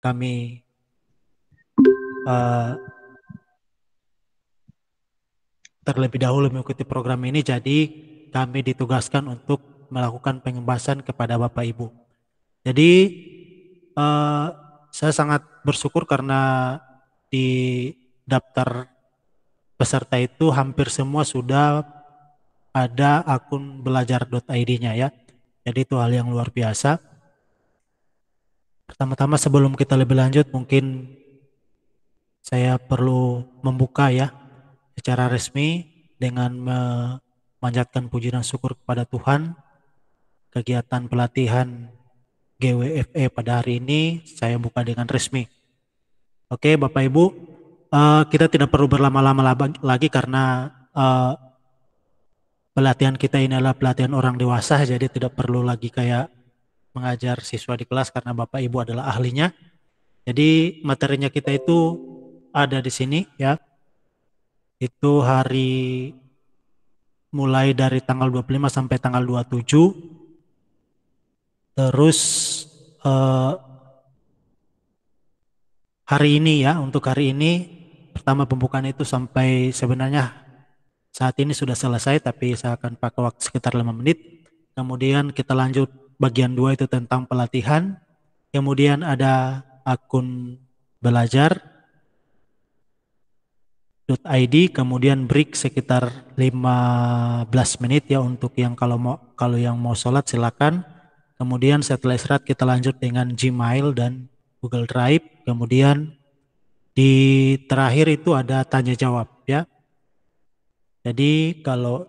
kami uh, terlebih dahulu mengikuti program ini, jadi kami ditugaskan untuk melakukan pengembasan kepada Bapak Ibu. Jadi uh, saya sangat bersyukur karena di daftar peserta itu hampir semua sudah ada akun belajar.id-nya ya. Jadi itu hal yang luar biasa. Pertama-tama sebelum kita lebih lanjut, mungkin saya perlu membuka ya secara resmi dengan memanjatkan puji dan syukur kepada Tuhan. Kegiatan pelatihan GWFE pada hari ini saya buka dengan resmi. Oke, Bapak Ibu, kita tidak perlu berlama-lama lagi karena pelatihan kita ini adalah pelatihan orang dewasa, jadi tidak perlu lagi kayak mengajar siswa di kelas karena Bapak Ibu adalah ahlinya. Jadi materinya kita itu ada di sini ya. Itu hari mulai dari tanggal 25 sampai tanggal 27. Terus hari ini ya, untuk hari ini pertama pembukaan itu sampai sebenarnya saat ini sudah selesai, tapi saya akan pakai waktu sekitar 5 menit. Kemudian kita lanjut bagian 2 itu tentang pelatihan. Kemudian ada akun belajar .id, kemudian break sekitar 15 menit ya untuk yang kalau yang mau sholat silakan. Kemudian setelah istirahat kita lanjut dengan Gmail dan Google Drive. Kemudian di terakhir itu ada tanya jawab ya. Jadi kalau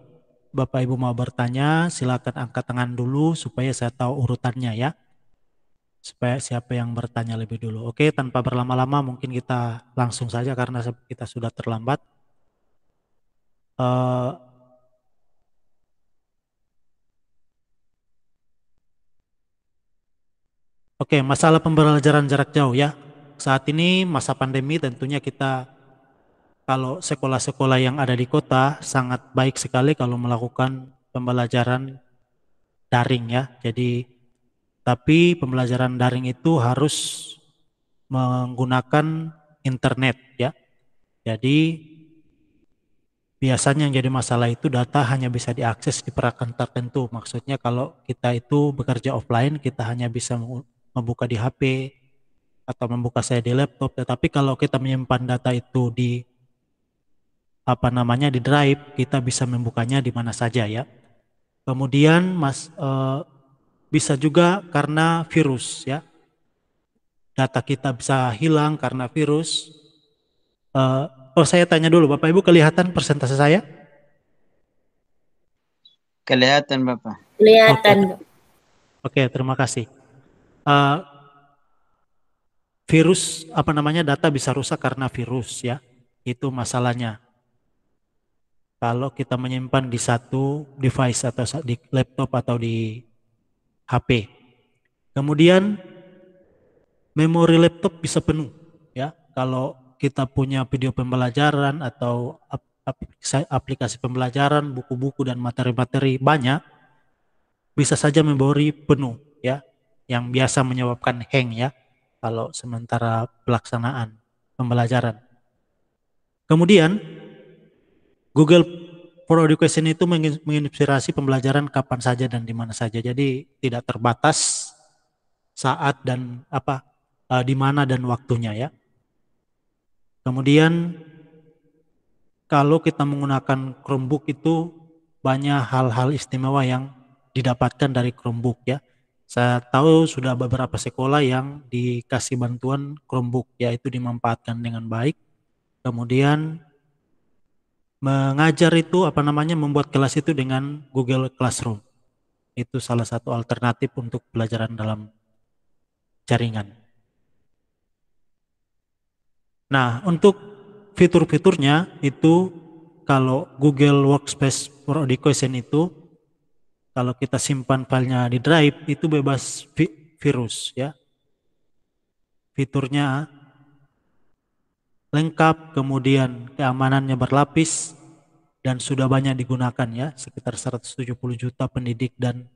Bapak Ibu mau bertanya silakan angkat tangan dulu supaya saya tahu urutannya ya. Supaya siapa yang bertanya lebih dulu. Oke, tanpa berlama-lama mungkin kita langsung saja karena kita sudah terlambat. Oke, masalah pembelajaran jarak jauh ya. Saat ini masa pandemi tentunya kita kalau sekolah-sekolah yang ada di kota sangat baik sekali kalau melakukan pembelajaran daring ya. Jadi tapi pembelajaran daring itu harus menggunakan internet ya. Jadi biasanya yang jadi masalah itu data hanya bisa diakses di perangkat tertentu. Maksudnya kalau kita itu bekerja offline, kita hanya bisa membuka di HP atau membuka saya di laptop. Tetapi kalau kita menyimpan data itu di di drive, kita bisa membukanya di mana saja ya. Kemudian bisa juga karena virus ya. Data kita bisa hilang karena virus. Saya tanya dulu, Bapak Ibu kelihatan persentase saya? Kelihatan Bapak. Kelihatan. Oke, terima kasih. Virus data bisa rusak karena virus ya. Itu masalahnya. Kalau kita menyimpan di satu device atau di laptop atau di HP. Kemudian memori laptop bisa penuh ya. Kalau kita punya video pembelajaran atau aplikasi pembelajaran, buku-buku dan materi-materi banyak, bisa saja memori penuh ya, yang biasa menyebabkan hang ya kalau sementara pelaksanaan pembelajaran. Kemudian Google for Education itu menginspirasi pembelajaran kapan saja dan di mana saja. Jadi tidak terbatas saat dan di mana dan waktunya ya. Kemudian kalau kita menggunakan Chromebook itu banyak hal-hal istimewa yang didapatkan dari Chromebook ya. Saya tahu sudah beberapa sekolah yang dikasih bantuan Chromebook, yaitu dimanfaatkan dengan baik. Kemudian mengajar itu membuat kelas itu dengan Google Classroom. Itu salah satu alternatif untuk pelajaran dalam jaringan. Nah, untuk fitur-fiturnya itu kalau Google Workspace for Education itu kalau kita simpan filenya di drive itu bebas virus ya. Fiturnya lengkap, kemudian keamanannya berlapis dan sudah banyak digunakan ya, sekitar 170 juta pendidik dan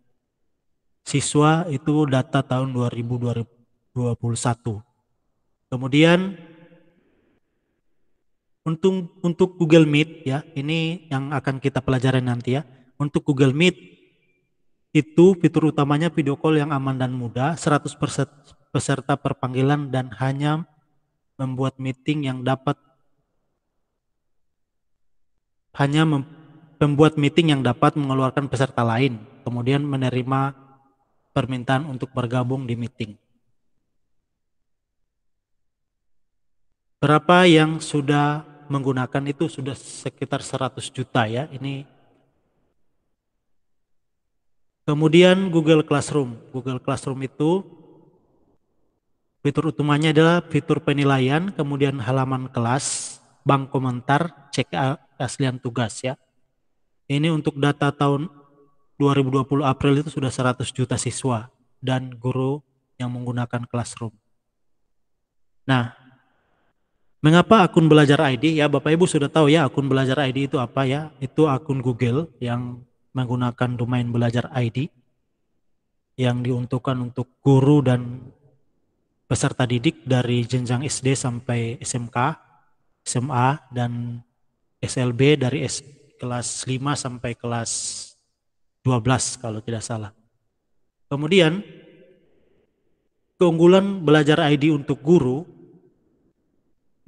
siswa itu data tahun 2021. Kemudian untuk Google Meet ya, ini yang akan kita pelajari nanti ya. Untuk Google Meet itu fitur utamanya video call yang aman dan mudah, 100% peserta per panggilan dan hanya membuat meeting yang dapat membuat meeting yang dapat mengeluarkan peserta lain, kemudian menerima permintaan untuk bergabung di meeting. Berapa yang sudah menggunakan itu sudah sekitar 100 juta ya. Ini kemudian Google Classroom. Google Classroom itu fitur utamanya adalah fitur penilaian, kemudian halaman kelas, bank komentar, cek keaslian tugas ya. Ini untuk data tahun 2020 April itu sudah 100 juta siswa dan guru yang menggunakan Classroom. Nah, mengapa akun belajar ID? Ya, Bapak Ibu sudah tahu ya akun belajar ID itu apa ya? Itu akun Google yang menggunakan domain belajar ID yang diuntukkan untuk guru dan peserta didik dari jenjang SD sampai SMK, SMA, dan SLB dari kelas 5 sampai kelas 12 kalau tidak salah. Kemudian, keunggulan belajar ID untuk guru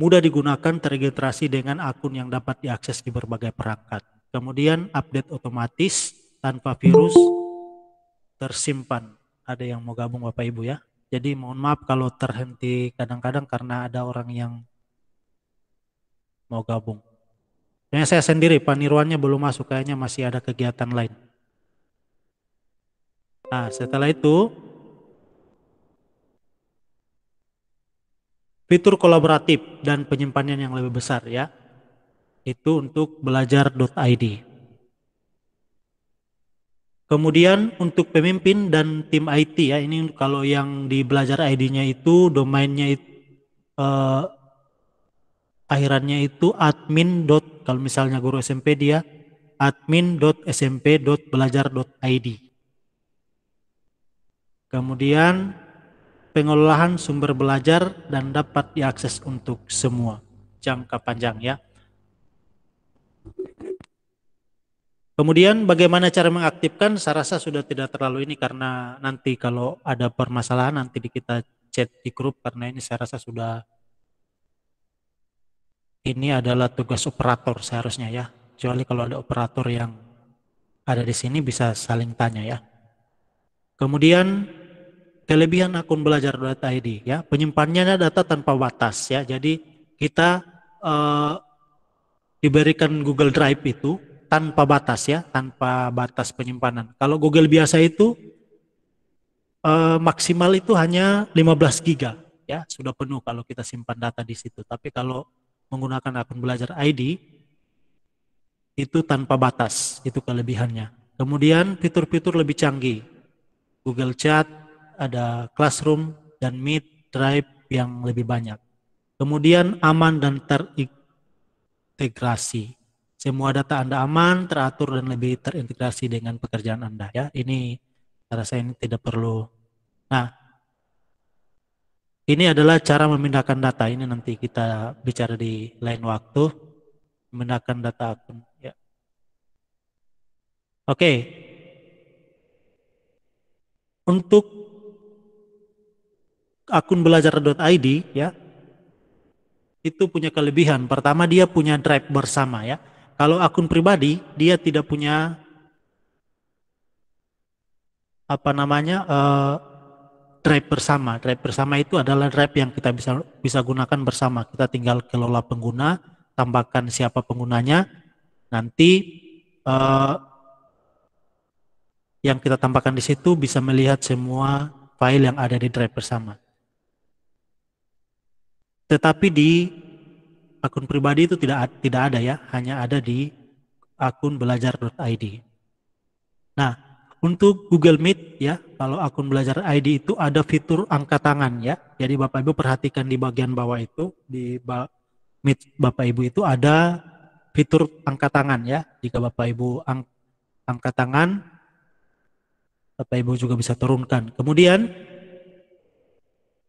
mudah digunakan, terregistrasi dengan akun yang dapat diakses di berbagai perangkat. Kemudian update otomatis tanpa virus tersimpan. Ada yang mau gabung Bapak Ibu ya. Jadi mohon maaf kalau terhenti kadang-kadang karena ada orang yang mau gabung. Kayaknya saya sendiri, Pak Nirwannya belum masuk, kayaknya masih ada kegiatan lain. Nah, setelah itu fitur kolaboratif dan penyimpanan yang lebih besar ya. Itu untuk belajar.id. Kemudian untuk pemimpin dan tim IT ya, ini kalau yang di belajar ID-nya itu domainnya itu akhirannya itu admin. Kalau misalnya guru SMP dia admin.smp.belajar.id. Kemudian pengelolaan sumber belajar dan dapat diakses untuk semua jangka panjang ya. Kemudian bagaimana cara mengaktifkan? Saya rasa sudah tidak terlalu ini karena nanti kalau ada permasalahan nanti kita chat di grup, karena ini saya rasa sudah ini adalah tugas operator seharusnya ya. Kecuali kalau ada operator yang ada di sini bisa saling tanya ya. Kemudian kelebihan akun belajar.id ya, penyimpanannya data tanpa batas ya. Jadi kita diberikan Google Drive itu tanpa batas ya, tanpa batas penyimpanan. Kalau Google biasa itu maksimal itu hanya 15 giga ya, sudah penuh kalau kita simpan data di situ. Tapi kalau menggunakan akun belajar ID itu tanpa batas, itu kelebihannya. Kemudian fitur-fitur lebih canggih. Google Chat, ada Classroom dan Meet, Drive yang lebih banyak. Kemudian aman dan terintegrasi. Semua data Anda aman, teratur, dan lebih terintegrasi dengan pekerjaan Anda ya. Ini saya rasa ini tidak perlu. Nah, ini adalah cara memindahkan data. Ini nanti kita bicara di lain waktu. Memindahkan data akun ya. Oke. Untuk akun belajar.id ya, itu punya kelebihan. Pertama, dia punya drive bersama ya. Kalau akun pribadi, dia tidak punya apa namanya drive bersama. Drive bersama itu adalah drive yang kita bisa gunakan bersama. Kita tinggal kelola pengguna, tambahkan siapa penggunanya, nanti yang kita tambahkan di situ bisa melihat semua file yang ada di drive bersama. Tetapi di akun pribadi itu tidak ada ya, hanya ada di akun belajar.id. Nah, untuk Google Meet ya, kalau akun belajar ID itu ada fitur angkat tangan ya. Jadi Bapak Ibu perhatikan di bagian bawah itu, di Meet Bapak Ibu itu ada fitur angkat tangan ya. Jika Bapak Ibu angkat tangan, Bapak Ibu juga bisa turunkan. Kemudian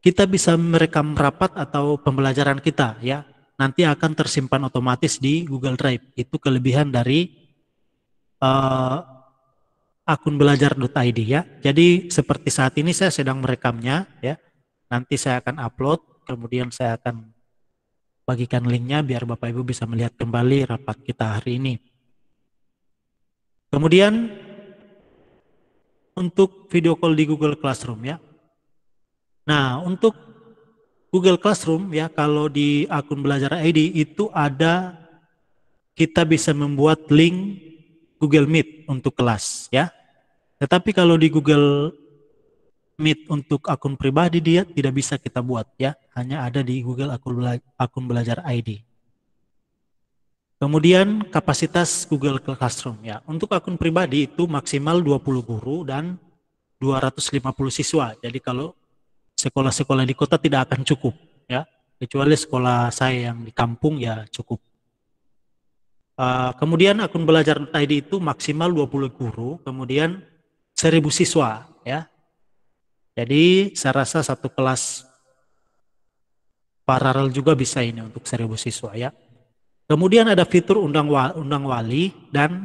kita bisa merekam rapat atau pembelajaran kita ya. Nanti akan tersimpan otomatis di Google Drive. Itu kelebihan dari uh, akun belajar.id ya. Jadi seperti saat ini saya sedang merekamnya ya. Nanti saya akan upload, kemudian saya akan bagikan linknya biar Bapak Ibu bisa melihat kembali rapat kita hari ini. Kemudian untuk video call di Google Classroom ya. Nah, untuk Google Classroom ya, kalau di akun belajar ID itu ada, kita bisa membuat link Google Meet untuk kelas ya. Tetapi kalau di Google Meet untuk akun pribadi dia tidak bisa kita buat ya, hanya ada di Google akun belajar ID. Kemudian kapasitas Google Classroom ya. Untuk akun pribadi itu maksimal 20 guru dan 250 siswa. Jadi kalau sekolah-sekolah di kota tidak akan cukup ya, kecuali sekolah saya yang di kampung ya cukup. Kemudian akun belajar.id itu maksimal 20 guru, kemudian 1000 siswa ya. Jadi saya rasa satu kelas paralel juga bisa ini untuk 1000 siswa ya. Kemudian ada fitur undang wali dan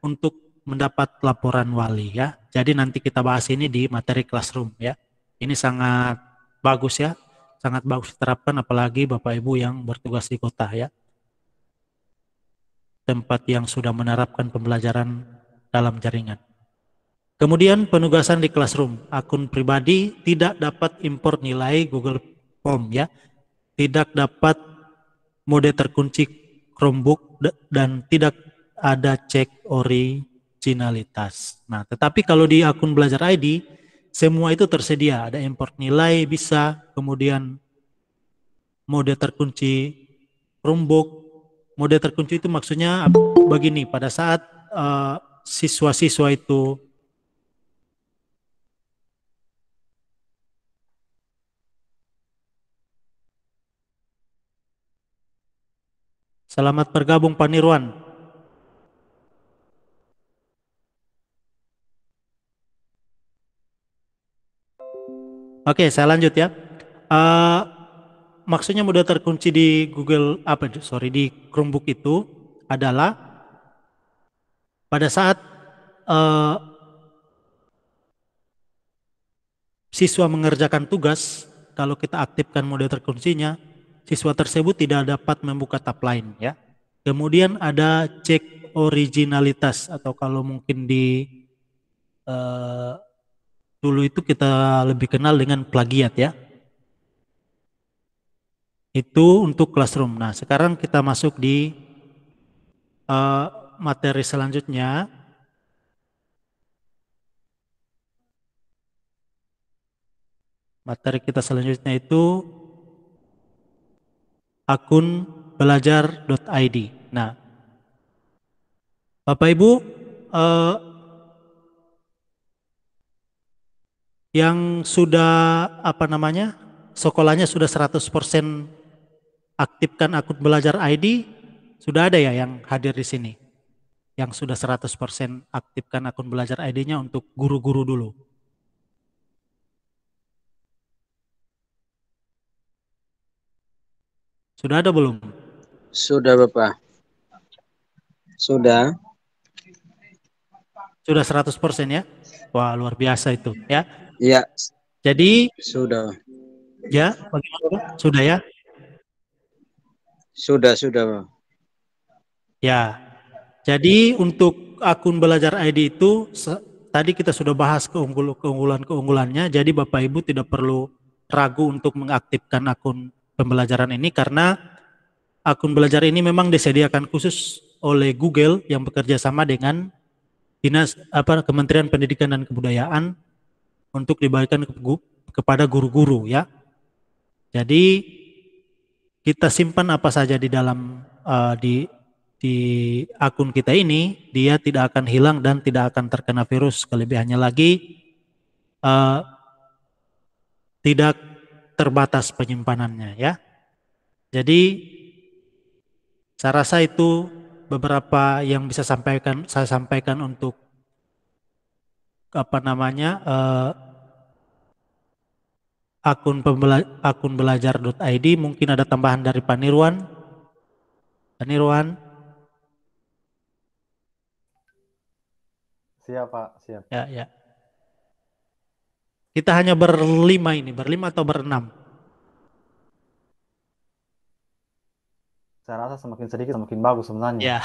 untuk mendapat laporan wali ya. Jadi nanti kita bahas ini di materi classroom ya. Ini sangat bagus ya, sangat bagus diterapkan apalagi Bapak Ibu yang bertugas di kota ya. Tempat yang sudah menerapkan pembelajaran dalam jaringan. Kemudian penugasan di classroom, akun pribadi tidak dapat import nilai Google Form ya. Tidak dapat mode terkunci Chromebook dan tidak ada cek originalitas. Nah, tetapi kalau di akun belajar ID semua itu tersedia, ada import nilai bisa, kemudian mode terkunci Chromebook. Mode terkunci itu maksudnya begini, pada saat siswa-siswa itu selamat bergabung Pak Nirwan. Oke, saya lanjut ya. Maksudnya mode terkunci di di Chromebook itu adalah pada saat siswa mengerjakan tugas, kalau kita aktifkan mode terkuncinya, siswa tersebut tidak dapat membuka tab lain ya. Kemudian ada cek originalitas atau kalau mungkin di dulu itu kita lebih kenal dengan plagiat ya. Itu untuk classroom. Nah, sekarang kita masuk di materi selanjutnya. Materi kita selanjutnya itu akun belajar.id. Nah, Bapak Ibu yang sudah sekolahnya sudah 100% aktifkan akun belajar ID, sudah ada ya yang hadir di sini? Yang sudah 100% aktifkan akun belajar ID-nya untuk guru-guru dulu. Sudah ada belum? Sudah Bapak. Sudah. Sudah 100% ya? Wah, luar biasa itu ya. Iya. Jadi sudah. Ya, bagaimana Pak? Sudah ya? Sudah Pak. Ya. Jadi untuk akun belajar ID itu tadi kita sudah bahas keunggulan-keunggulannya. Jadi Bapak Ibu tidak perlu ragu untuk mengaktifkan akun pembelajaran ini karena akun belajar ini memang disediakan khusus oleh Google yang bekerja sama dengan Kementerian Pendidikan dan Kebudayaan untuk dibagikan kepada guru-guru ya. Jadi kita simpan apa saja di dalam di akun kita ini, dia tidak akan hilang dan tidak akan terkena virus. Kelebihannya lagi tidak terbatas penyimpanannya ya. Jadi saya rasa itu beberapa yang bisa saya sampaikan untuk akun belajar.id, mungkin ada tambahan dari Pak Nirwan. Pak Nirwan, Siap, Pak. Siap. ya, ya. Kita hanya berlima ini, berlima atau berenam? Saya rasa semakin sedikit semakin bagus sebenarnya. Ya,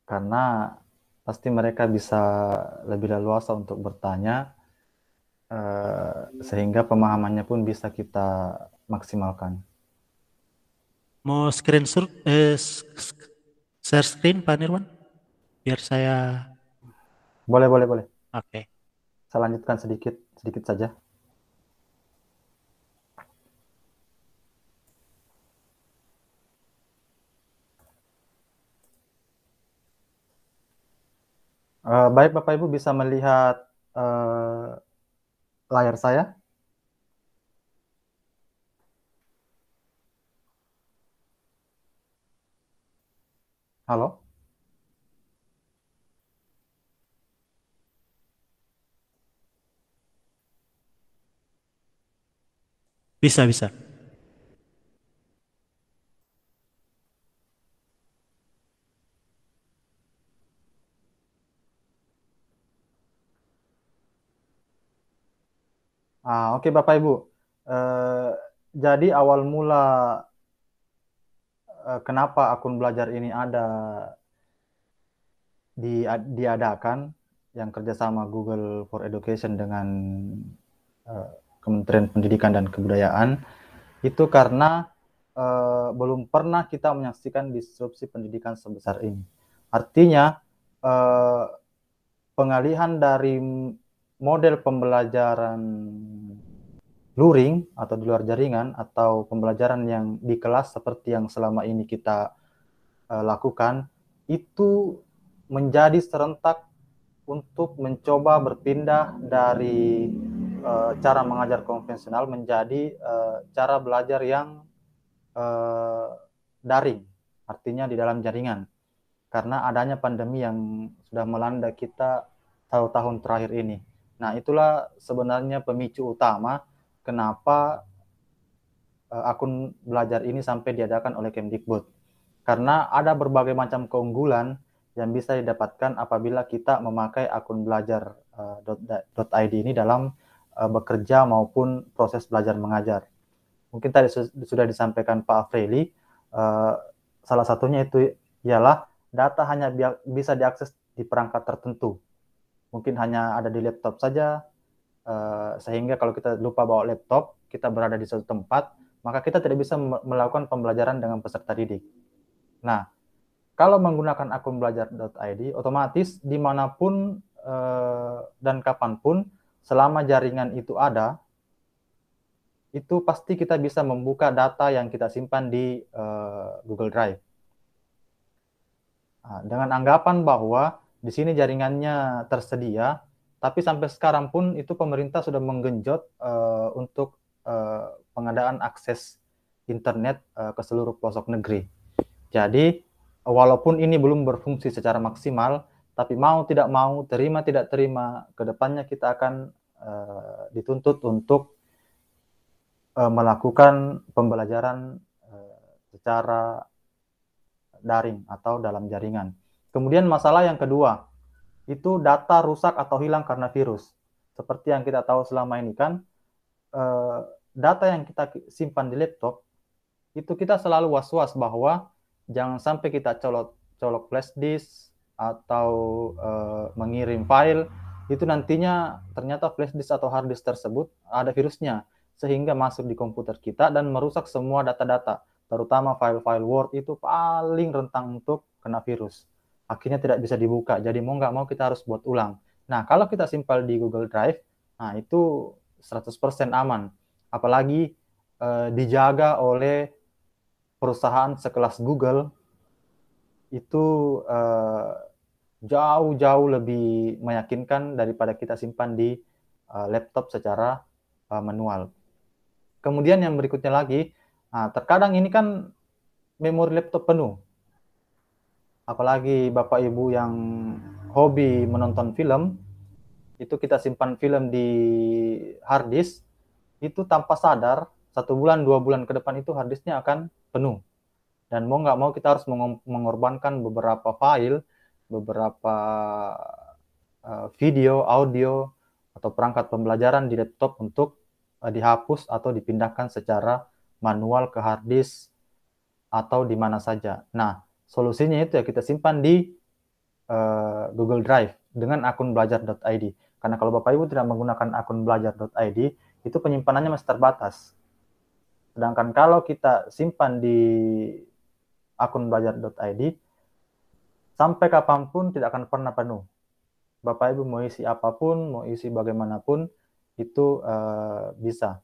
Karena pasti mereka bisa lebih leluasa untuk bertanya, sehingga pemahamannya pun bisa kita maksimalkan. mau share screen Pak Nirwan, biar saya. Boleh, boleh, boleh. Oke. Saya lanjutkan sedikit saja. Baik, Bapak Ibu bisa melihat layar saya? Halo? Bisa, bisa. Oke, Bapak Ibu. Jadi awal mula kenapa akun belajar ini diadakan yang kerjasama Google for Education dengan Kementerian Pendidikan dan Kebudayaan itu karena belum pernah kita menyaksikan disrupsi pendidikan sebesar ini. Artinya pengalihan dari model pembelajaran luring atau di luar jaringan atau pembelajaran yang di kelas seperti yang selama ini kita lakukan itu menjadi serentak untuk mencoba berpindah dari cara mengajar konvensional menjadi cara belajar yang daring, artinya di dalam jaringan. Karena adanya pandemi yang sudah melanda kita tahun-tahun terakhir ini. Nah, itulah sebenarnya pemicu utama kenapa akun belajar ini sampai diadakan oleh Kemdikbud. Karena ada berbagai macam keunggulan yang bisa didapatkan apabila kita memakai akun belajar.id ini dalam bekerja maupun proses belajar mengajar. Mungkin tadi sudah disampaikan Pak Afrili, salah satunya itu ialah data hanya bisa diakses di perangkat tertentu. Mungkin hanya ada di laptop saja, sehingga kalau kita lupa bawa laptop, kita berada di suatu tempat, maka kita tidak bisa melakukan pembelajaran dengan peserta didik. Nah, kalau menggunakan akun belajar.id, otomatis dimanapun dan kapanpun, selama jaringan itu ada, itu pasti kita bisa membuka data yang kita simpan di Google Drive. Dengan anggapan bahwa di sini jaringannya tersedia, tapi sampai sekarang pun itu pemerintah sudah menggenjot untuk pengadaan akses internet ke seluruh pelosok negeri. Jadi, walaupun ini belum berfungsi secara maksimal, tapi mau tidak mau, terima tidak terima, ke depannya kita akan dituntut untuk melakukan pembelajaran secara daring atau dalam jaringan. Kemudian masalah yang kedua, itu data rusak atau hilang karena virus. Seperti yang kita tahu selama ini kan, data yang kita simpan di laptop, itu kita selalu was-was bahwa jangan sampai kita colok flash disk atau mengirim file, itu nantinya ternyata flash disk atau hard disk tersebut ada virusnya, sehingga masuk di komputer kita dan merusak semua data-data, terutama file-file Word itu paling rentan untuk kena virus. Akhirnya tidak bisa dibuka, jadi mau nggak mau kita harus buat ulang. Nah, kalau kita simpan di Google Drive, nah itu 100% aman. Apalagi dijaga oleh perusahaan sekelas Google, itu jauh-jauh lebih meyakinkan daripada kita simpan di laptop secara manual. Kemudian yang berikutnya lagi, terkadang ini kan memori laptop penuh. Apalagi Bapak Ibu yang hobi menonton film, itu kita simpan film di hard disk, itu tanpa sadar 1 bulan 2 bulan ke depan itu hard disknya akan penuh. Dan mau nggak mau kita harus mengorbankan beberapa file, beberapa video, audio, atau perangkat pembelajaran di laptop untuk dihapus atau dipindahkan secara manual ke hard disk atau di mana saja. Nah, solusinya itu ya kita simpan di Google Drive dengan akun belajar.id. Karena kalau Bapak Ibu tidak menggunakan akun belajar.id, itu penyimpanannya masih terbatas. Sedangkan kalau kita simpan di akun belajar.id, sampai kapanpun tidak akan pernah penuh. Bapak Ibu mau isi apapun, mau isi bagaimanapun, itu bisa.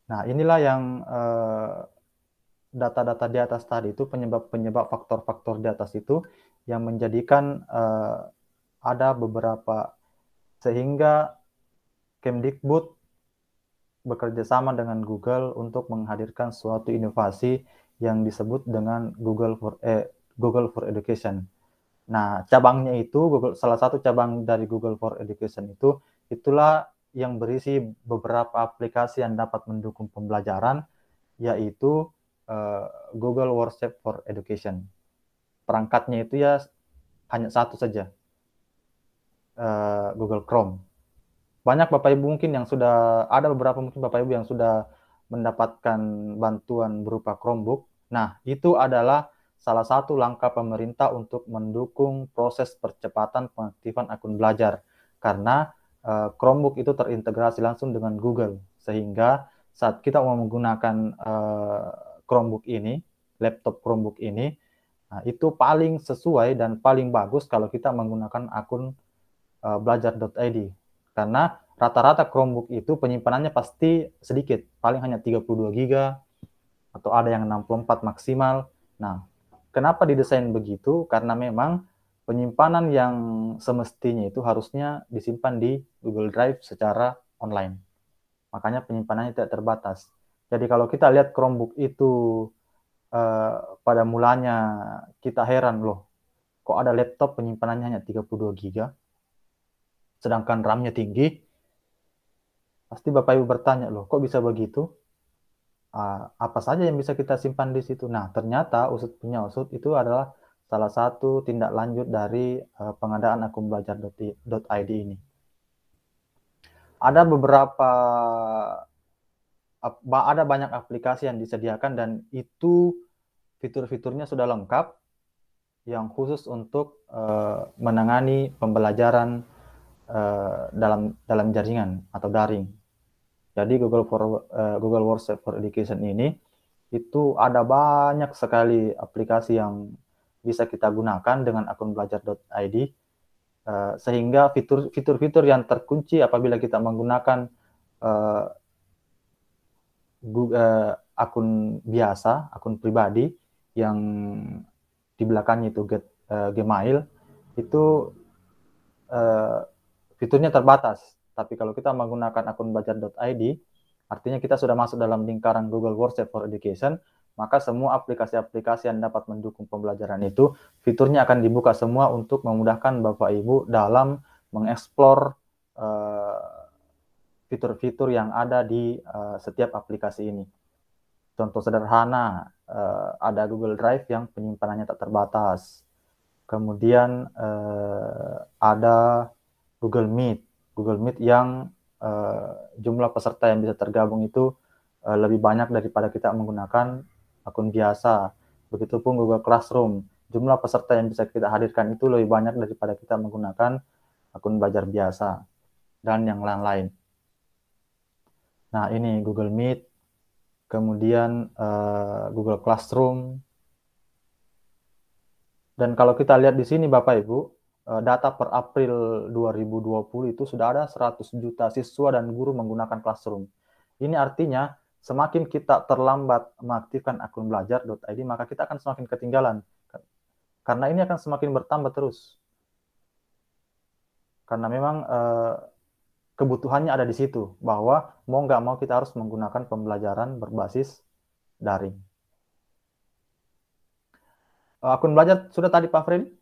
Nah, inilah yang data-data di atas tadi itu, penyebab-penyebab faktor-faktor di atas itu yang menjadikan ada beberapa, sehingga Kemdikbud bekerja sama dengan Google untuk menghadirkan suatu inovasi yang disebut dengan Google for Education. Nah, cabangnya itu, salah satu cabang dari Google for Education itu, itulah yang berisi beberapa aplikasi yang dapat mendukung pembelajaran, yaitu Google Workspace for Education. Perangkatnya itu ya hanya satu saja, Google Chrome. Banyak Bapak Ibu mungkin yang sudah, ada beberapa mungkin Bapak Ibu yang sudah mendapatkan bantuan berupa Chromebook. Nah, itu adalah salah satu langkah pemerintah untuk mendukung proses percepatan pengaktifan akun belajar. Karena Chromebook itu terintegrasi langsung dengan Google. Sehingga saat kita mau menggunakan Chromebook ini, laptop Chromebook ini, nah, itu paling sesuai dan paling bagus kalau kita menggunakan akun belajar.id. Karena rata-rata Chromebook itu penyimpanannya pasti sedikit, paling hanya 32 GB atau ada yang 64 maksimal. Nah, kenapa didesain begitu? Karena memang penyimpanan yang semestinya itu harusnya disimpan di Google Drive secara online. Makanya penyimpanannya tidak terbatas. Jadi kalau kita lihat Chromebook itu pada mulanya kita heran loh, kok ada laptop penyimpanannya hanya 32 GB, sedangkan RAM-nya tinggi. Pasti Bapak Ibu bertanya, loh kok bisa begitu? Apa saja yang bisa kita simpan di situ? Nah, ternyata usut punya usut itu adalah salah satu tindak lanjut dari pengadaan akun belajar.id ini. Ada banyak aplikasi yang disediakan dan itu fitur-fiturnya sudah lengkap, yang khusus untuk menangani pembelajaran dalam jaringan atau daring. Jadi Google Workspace for Education ini itu ada banyak sekali aplikasi yang bisa kita gunakan dengan akun belajar.id, sehingga fitur-fitur yang terkunci apabila kita menggunakan akun biasa, akun pribadi yang di belakangnya itu Gmail, itu fiturnya terbatas. Tapi kalau kita menggunakan akun belajar.id, artinya kita sudah masuk dalam lingkaran Google Workspace for Education, maka semua aplikasi-aplikasi yang dapat mendukung pembelajaran itu, fiturnya akan dibuka semua untuk memudahkan Bapak Ibu dalam mengeksplor fitur-fitur yang ada di setiap aplikasi ini. Contoh sederhana, ada Google Drive yang penyimpanannya tak terbatas. Kemudian ada Google Meet yang jumlah peserta yang bisa tergabung itu lebih banyak daripada kita menggunakan akun biasa. Begitupun Google Classroom, jumlah peserta yang bisa kita hadirkan itu lebih banyak daripada kita menggunakan akun belajar biasa, dan yang lain-lain. Nah, ini Google Meet, kemudian Google Classroom. Dan kalau kita lihat di sini Bapak Ibu, data per April 2020 itu sudah ada 100 juta siswa dan guru menggunakan Classroom. Ini artinya semakin kita terlambat mengaktifkan akun belajar.id, maka kita akan semakin ketinggalan. Karena ini akan semakin bertambah terus. Karena memang kebutuhannya ada di situ, bahwa mau nggak mau kita harus menggunakan pembelajaran berbasis daring. Akun belajar sudah tadi Pak Freddy?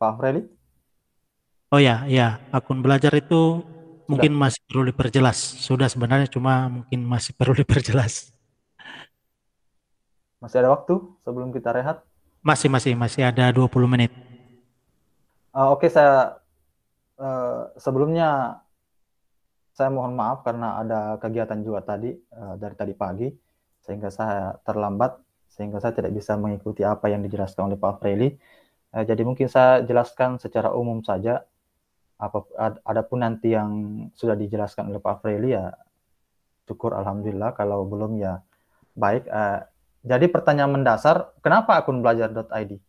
Pak Freli? Oh ya, ya, akun belajar itu Sudah. mungkin masih perlu diperjelas. Sudah sebenarnya cuma mungkin masih perlu diperjelas. Masih ada waktu sebelum kita rehat? Masih ada 20 menit. Oke, saya sebelumnya saya mohon maaf karena ada kegiatan juga tadi dari tadi pagi sehingga saya terlambat sehingga saya tidak bisa mengikuti apa yang dijelaskan oleh Pak Freli. Jadi mungkin saya jelaskan secara umum saja. Adapun nanti yang sudah dijelaskan oleh Pak Freli ya syukur alhamdulillah, kalau belum ya baik. Jadi pertanyaan mendasar, kenapa akun belajar.id?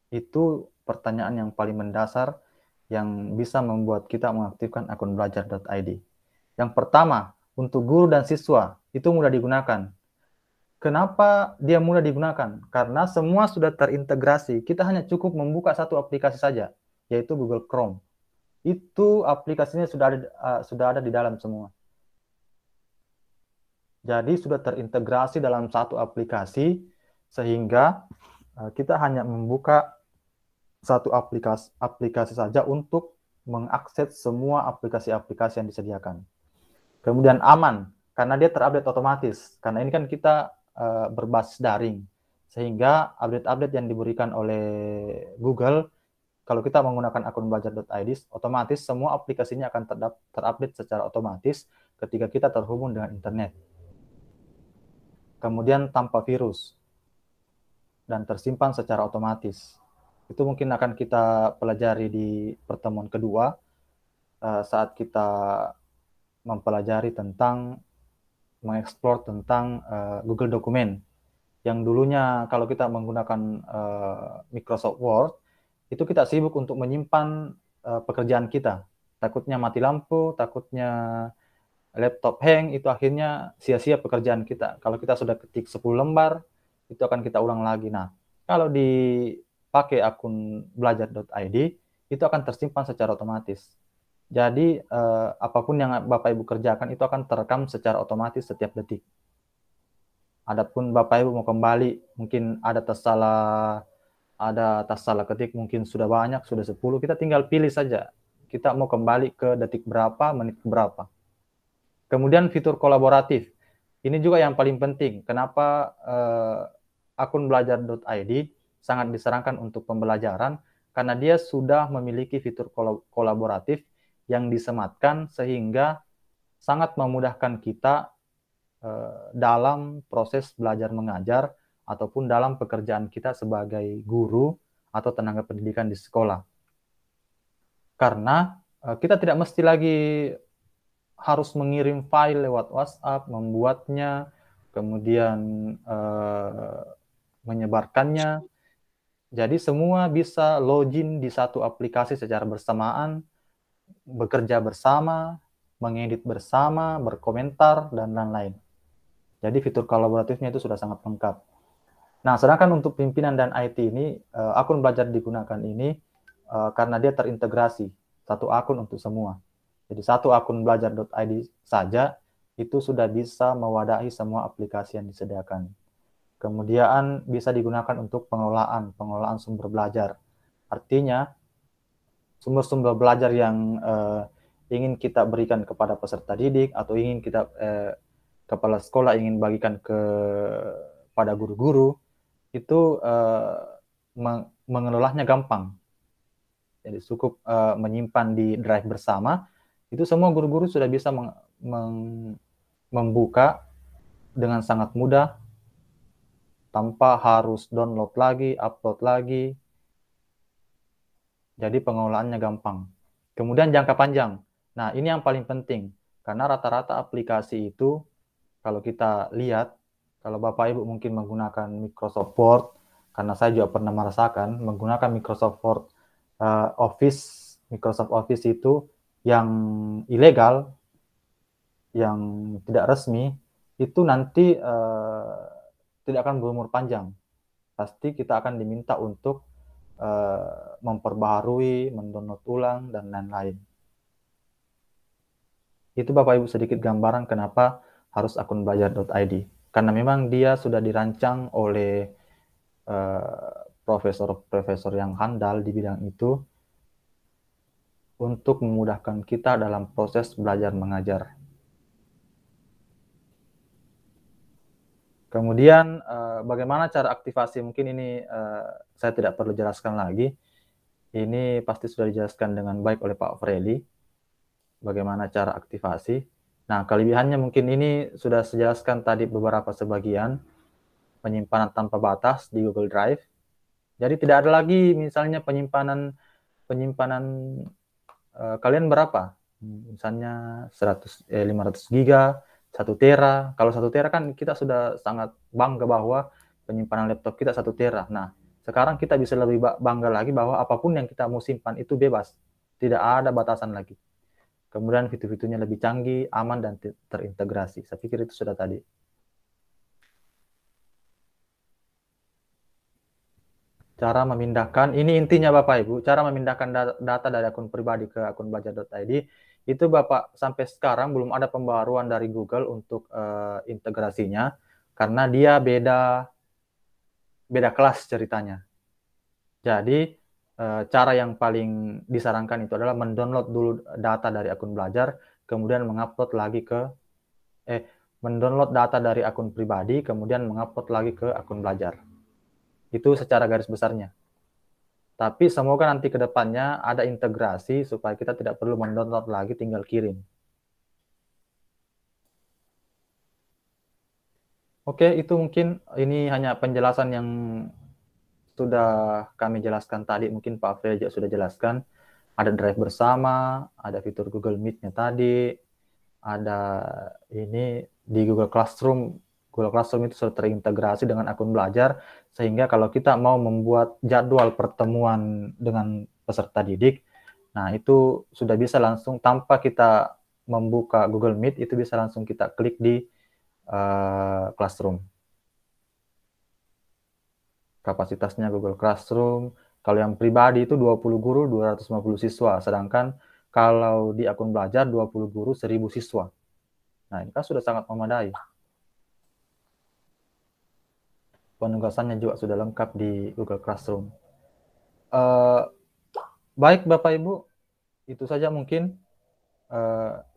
Itu pertanyaan yang paling mendasar yang bisa membuat kita mengaktifkan akun belajar.id. Yang pertama, untuk guru dan siswa, itu mudah digunakan. Kenapa dia mudah digunakan? Karena semua sudah terintegrasi. Kita hanya cukup membuka satu aplikasi saja, yaitu Google Chrome. Itu aplikasinya sudah ada di dalam semua. Jadi sudah terintegrasi dalam satu aplikasi, sehingga kita hanya membuka satu aplikasi saja untuk mengakses semua aplikasi-aplikasi yang disediakan. Kemudian aman, karena dia terupdate otomatis. Karena ini kan kita berbasis daring, sehingga update-update yang diberikan oleh Google, kalau kita menggunakan akun belajar.id, otomatis semua aplikasinya akan terupdate secara otomatis ketika kita terhubung dengan internet. Kemudian tanpa virus dan tersimpan secara otomatis. Itu mungkin akan kita pelajari di pertemuan kedua saat kita mempelajari tentang mengeksplor tentang Google Dokumen. Yang dulunya kalau kita menggunakan Microsoft Word, itu kita sibuk untuk menyimpan pekerjaan kita. Takutnya mati lampu, takutnya laptop hang, itu akhirnya sia-sia pekerjaan kita. Kalau kita sudah ketik 10 lembar, itu akan kita ulang lagi. Nah, kalau dipakai akun belajar.id, itu akan tersimpan secara otomatis. Jadi, apapun yang Bapak Ibu kerjakan, itu akan terekam secara otomatis setiap detik. Adapun Bapak Ibu mau kembali, mungkin ada tas salah ketik, mungkin sudah banyak, sudah 10, kita tinggal pilih saja. Kita mau kembali ke detik berapa, menit berapa. Kemudian fitur kolaboratif. Ini juga yang paling penting. Kenapa akun belajar.id sangat disarankan untuk pembelajaran? Karena dia sudah memiliki fitur kolaboratif yang disematkan sehingga sangat memudahkan kita dalam proses belajar mengajar ataupun dalam pekerjaan kita sebagai guru atau tenaga pendidikan di sekolah. Karena kita tidak mesti lagi harus mengirim file lewat WhatsApp, membuatnya, kemudian menyebarkannya. Jadi semua bisa login di satu aplikasi secara bersamaan, bekerja bersama, mengedit bersama, berkomentar, dan lain-lain. Jadi fitur kolaboratifnya itu sudah sangat lengkap. Nah, sedangkan untuk pimpinan dan IT ini, akun belajar digunakan ini karena dia terintegrasi, satu akun untuk semua. Jadi satu akun belajar.id saja itu sudah bisa mewadahi semua aplikasi yang disediakan. Kemudian bisa digunakan untuk pengelolaan sumber belajar. Artinya sumber-sumber belajar yang ingin kita berikan kepada peserta didik atau ingin kita kepala sekolah ingin bagikan kepada guru-guru itu mengelolanya gampang. Jadi cukup menyimpan di drive bersama. Itu semua guru-guru sudah bisa membuka dengan sangat mudah tanpa harus download lagi, upload lagi. Jadi pengelolaannya gampang. Kemudian jangka panjang. Nah, ini yang paling penting. Karena rata-rata aplikasi itu, kalau kita lihat, kalau Bapak Ibu mungkin menggunakan Microsoft Word, karena saya juga pernah merasakan, menggunakan Microsoft Word Microsoft Office itu yang ilegal, yang tidak resmi, itu nanti tidak akan berumur panjang. Pasti kita akan diminta untuk memperbaharui, mendownload ulang, dan lain-lain. Itu Bapak Ibu sedikit gambaran kenapa harus akun belajar.id. Karena memang dia sudah dirancang oleh profesor-profesor yang handal di bidang itu untuk memudahkan kita dalam proses belajar mengajar. Kemudian bagaimana cara aktivasi, mungkin ini saya tidak perlu jelaskan lagi. Ini pasti sudah dijelaskan dengan baik oleh Pak Freddy, bagaimana cara aktivasi. Nah, kelebihannya mungkin ini sudah saya jelaskan tadi beberapa sebagian, penyimpanan tanpa batas di Google Drive. Jadi tidak ada lagi misalnya penyimpanan kalian berapa? Misalnya 500 giga, 1 tera. Kalau 1 tera kan kita sudah sangat bangga bahwa penyimpanan laptop kita 1 tera. Nah, sekarang kita bisa lebih bangga lagi bahwa apapun yang kita mau simpan itu bebas. Tidak ada batasan lagi. Kemudian fitur-fiturnya lebih canggih, aman, dan terintegrasi. Saya pikir itu sudah tadi. Cara memindahkan, ini intinya Bapak Ibu, cara memindahkan data dari akun pribadi ke akun belajar.id, itu Bapak sampai sekarang belum ada pembaruan dari Google untuk integrasinya, karena dia beda kelas ceritanya. Jadi, cara yang paling disarankan itu adalah mendownload dulu data dari akun belajar, kemudian mengupload lagi mendownload data dari akun pribadi, kemudian mengupload lagi ke akun belajar. Itu secara garis besarnya. Tapi semoga nanti ke depannya ada integrasi supaya kita tidak perlu mendownload lagi, tinggal kirim. Oke, itu mungkin ini hanya penjelasan yang sudah kami jelaskan tadi. Mungkin Pak Fred juga sudah jelaskan. Ada drive bersama, ada fitur Google Meet-nya tadi, ada ini di Google Classroom. Google Classroom itu sudah terintegrasi dengan akun belajar, sehingga kalau kita mau membuat jadwal pertemuan dengan peserta didik, nah itu sudah bisa langsung tanpa kita membuka Google Meet, itu bisa langsung kita klik di Classroom. Kapasitasnya Google Classroom, kalau yang pribadi itu 20 guru, 250 siswa, sedangkan kalau di akun belajar 20 guru, 1000 siswa. Nah, ini kan sudah sangat memadai. Penugasannya juga sudah lengkap di Google Classroom. Baik Bapak Ibu, itu saja mungkin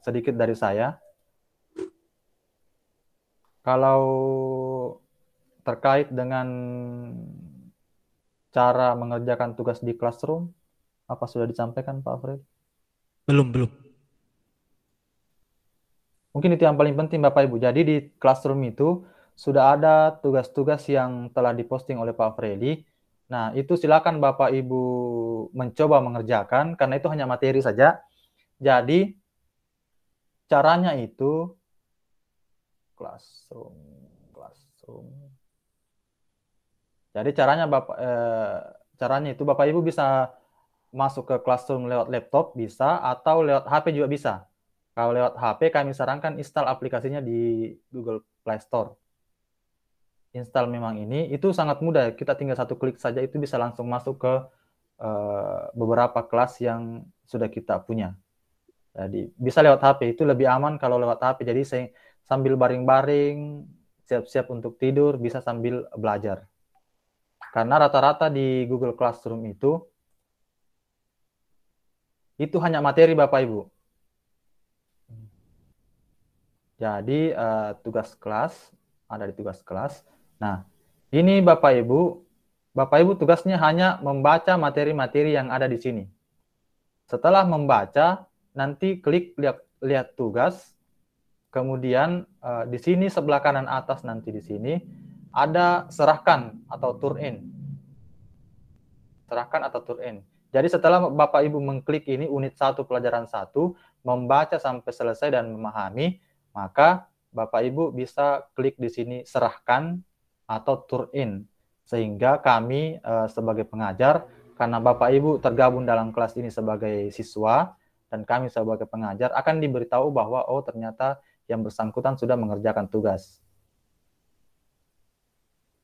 sedikit dari saya. Kalau terkait dengan cara mengerjakan tugas di Classroom, apa sudah disampaikan Pak Fred? Belum. Mungkin itu yang paling penting Bapak Ibu. Jadi di Classroom itu sudah ada tugas-tugas yang telah diposting oleh Pak Freddy. Nah, itu silakan Bapak Ibu mencoba mengerjakan, karena itu hanya materi saja. Jadi, caranya itu Classroom. Jadi caranya itu Bapak Ibu bisa masuk ke Classroom lewat laptop bisa, atau lewat HP juga bisa. Kalau lewat HP kami sarankan install aplikasinya di Google Play Store. Install memang ini, itu sangat mudah. Kita tinggal satu klik saja itu bisa langsung masuk ke beberapa kelas yang sudah kita punya. Jadi bisa lewat HP, itu lebih aman kalau lewat HP. Jadi saya sambil baring-baring, siap-siap untuk tidur, bisa sambil belajar. Karena rata-rata di Google Classroom itu hanya materi Bapak Ibu. Jadi tugas kelas, ada di tugas kelas. Nah, ini Bapak Ibu tugasnya hanya membaca materi-materi yang ada di sini. Setelah membaca, nanti klik lihat tugas, kemudian di sini sebelah kanan atas nanti di sini ada serahkan atau turn in. Serahkan atau turn in. Jadi setelah Bapak Ibu mengklik ini unit 1 pelajaran 1, membaca sampai selesai dan memahami, maka Bapak Ibu bisa klik di sini serahkan atau turn in, sehingga kami sebagai pengajar, karena Bapak Ibu tergabung dalam kelas ini sebagai siswa dan kami sebagai pengajar, akan diberitahu bahwa oh ternyata yang bersangkutan sudah mengerjakan tugas.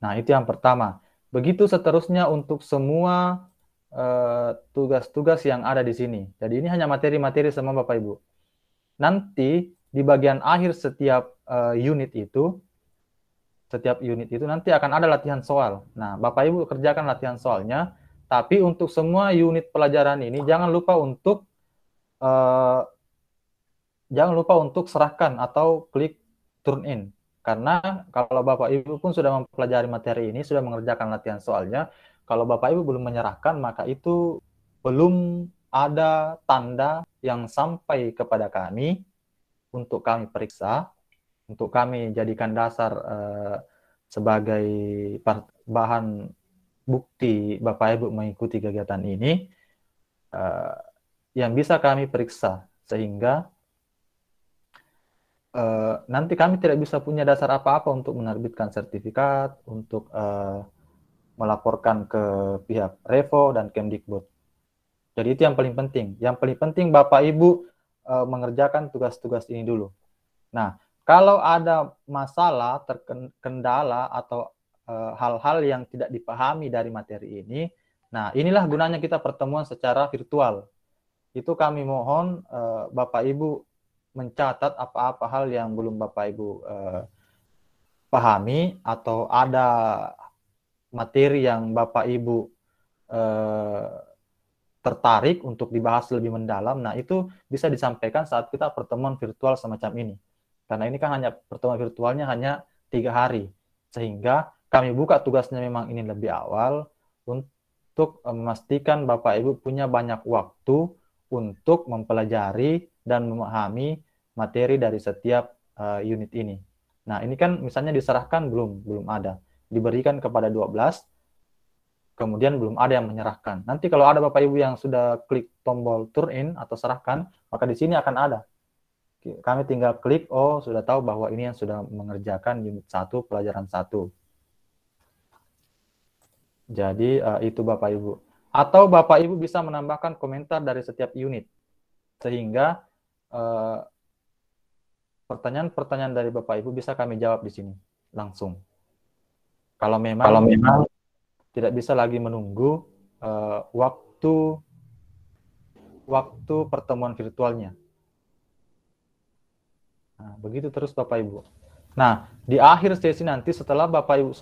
Nah, itu yang pertama. Begitu seterusnya untuk semua tugas-tugas yang ada di sini. Jadi ini hanya materi-materi semua Bapak Ibu. Nanti di bagian akhir setiap unit itu setiap unit itu nanti akan ada latihan soal. Nah, Bapak Ibu kerjakan latihan soalnya, tapi untuk semua unit pelajaran ini jangan lupa untuk eh, serahkan atau klik turn in. Karena kalau Bapak Ibu pun sudah mempelajari materi ini, sudah mengerjakan latihan soalnya, kalau Bapak Ibu belum menyerahkan, maka itu belum ada tanda yang sampai kepada kami untuk kami periksa, untuk kami jadikan dasar sebagai bahan bukti Bapak Ibu mengikuti kegiatan ini, yang bisa kami periksa, sehingga nanti kami tidak bisa punya dasar apa-apa untuk menerbitkan sertifikat, untuk melaporkan ke pihak Revo dan Kemdikbud. Jadi itu yang paling penting. Yang paling penting Bapak Ibu mengerjakan tugas-tugas ini dulu. Nah, kalau ada masalah, terkendala, atau hal-hal yang tidak dipahami dari materi ini, nah inilah gunanya kita pertemuan secara virtual. Itu kami mohon Bapak Ibu mencatat apa-apa hal yang belum Bapak Ibu pahami, atau ada materi yang Bapak Ibu tertarik untuk dibahas lebih mendalam. Nah, itu bisa disampaikan saat kita pertemuan virtual semacam ini. Karena ini kan hanya pertemuan virtualnya hanya 3 hari. Sehingga kami buka tugasnya memang ini lebih awal untuk memastikan Bapak Ibu punya banyak waktu untuk mempelajari dan memahami materi dari setiap unit ini. Nah, ini kan misalnya diserahkan belum ada. Diberikan kepada 12, kemudian belum ada yang menyerahkan. Nanti kalau ada Bapak Ibu yang sudah klik tombol turn in atau serahkan, maka di sini akan ada. Kami tinggal klik, oh sudah tahu bahwa ini yang sudah mengerjakan unit 1, pelajaran 1. Jadi itu Bapak Ibu. Atau Bapak Ibu bisa menambahkan komentar dari setiap unit. Sehingga pertanyaan-pertanyaan dari Bapak Ibu bisa kami jawab di sini langsung. Kalau memang tidak bisa lagi menunggu waktu pertemuan virtualnya. Nah, begitu terus Bapak Ibu. Nah, di akhir sesi nanti setelah Bapak Ibu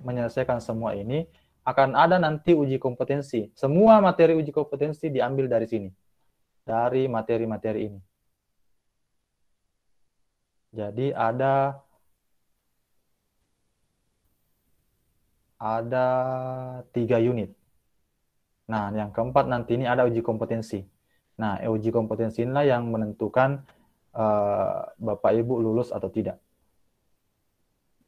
menyelesaikan semua ini, akan ada nanti uji kompetensi. Semua materi uji kompetensi diambil dari sini. Dari materi-materi ini. Jadi ada 3 unit. Nah, yang keempat nanti ini ada uji kompetensi. Nah, uji kompetensi inilah yang menentukan Bapak Ibu lulus atau tidak.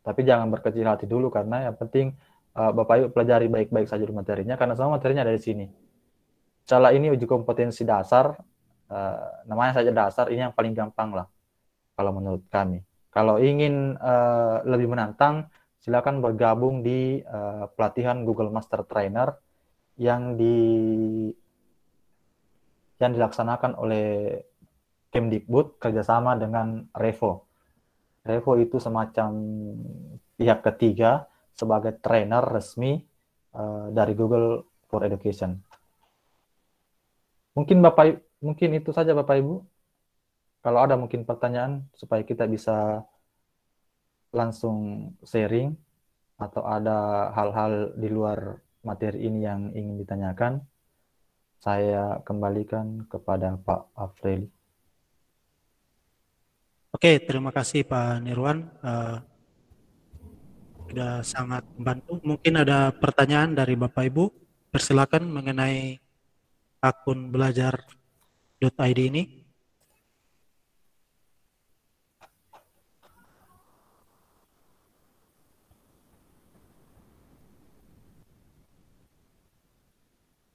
Tapi jangan berkecil hati dulu, karena yang penting Bapak Ibu pelajari baik-baik saja materinya, karena semua materinya ada di sini. Setelah ini uji kompetensi dasar, namanya saja dasar, ini yang paling gampang lah kalau menurut kami. Kalau ingin lebih menantang, silakan bergabung di pelatihan Google Master Trainer yang dilaksanakan oleh Kemdikbud kerjasama dengan Revo. Revo itu semacam pihak ketiga sebagai trainer resmi dari Google for Education. Mungkin itu saja Bapak Ibu. Kalau ada mungkin pertanyaan supaya kita bisa langsung sharing, atau ada hal-hal di luar materi ini yang ingin ditanyakan, saya kembalikan kepada Pak Afrili. Oke, terima kasih Pak Nirwan. Sudah sangat membantu. Mungkin ada pertanyaan dari Bapak Ibu. Persilakan mengenai akun belajar.id ini.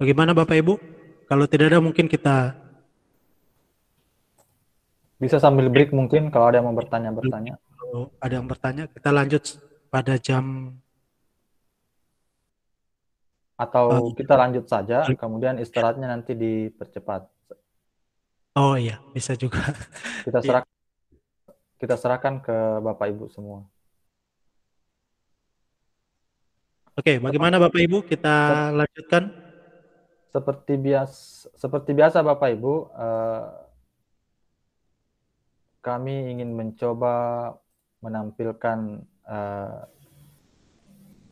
Bagaimana Bapak Ibu? Kalau tidak ada mungkin kita bisa sambil break mungkin kalau ada yang mau bertanya. Kalau ada yang bertanya, kita lanjut pada jam, atau kita lanjut saja, kemudian istirahatnya nanti dipercepat. Oh iya, bisa juga. Kita serahkan ke Bapak Ibu semua. Oke, bagaimana Bapak Ibu? Kita lanjutkan. Seperti biasa Bapak Ibu, kami ingin mencoba menampilkan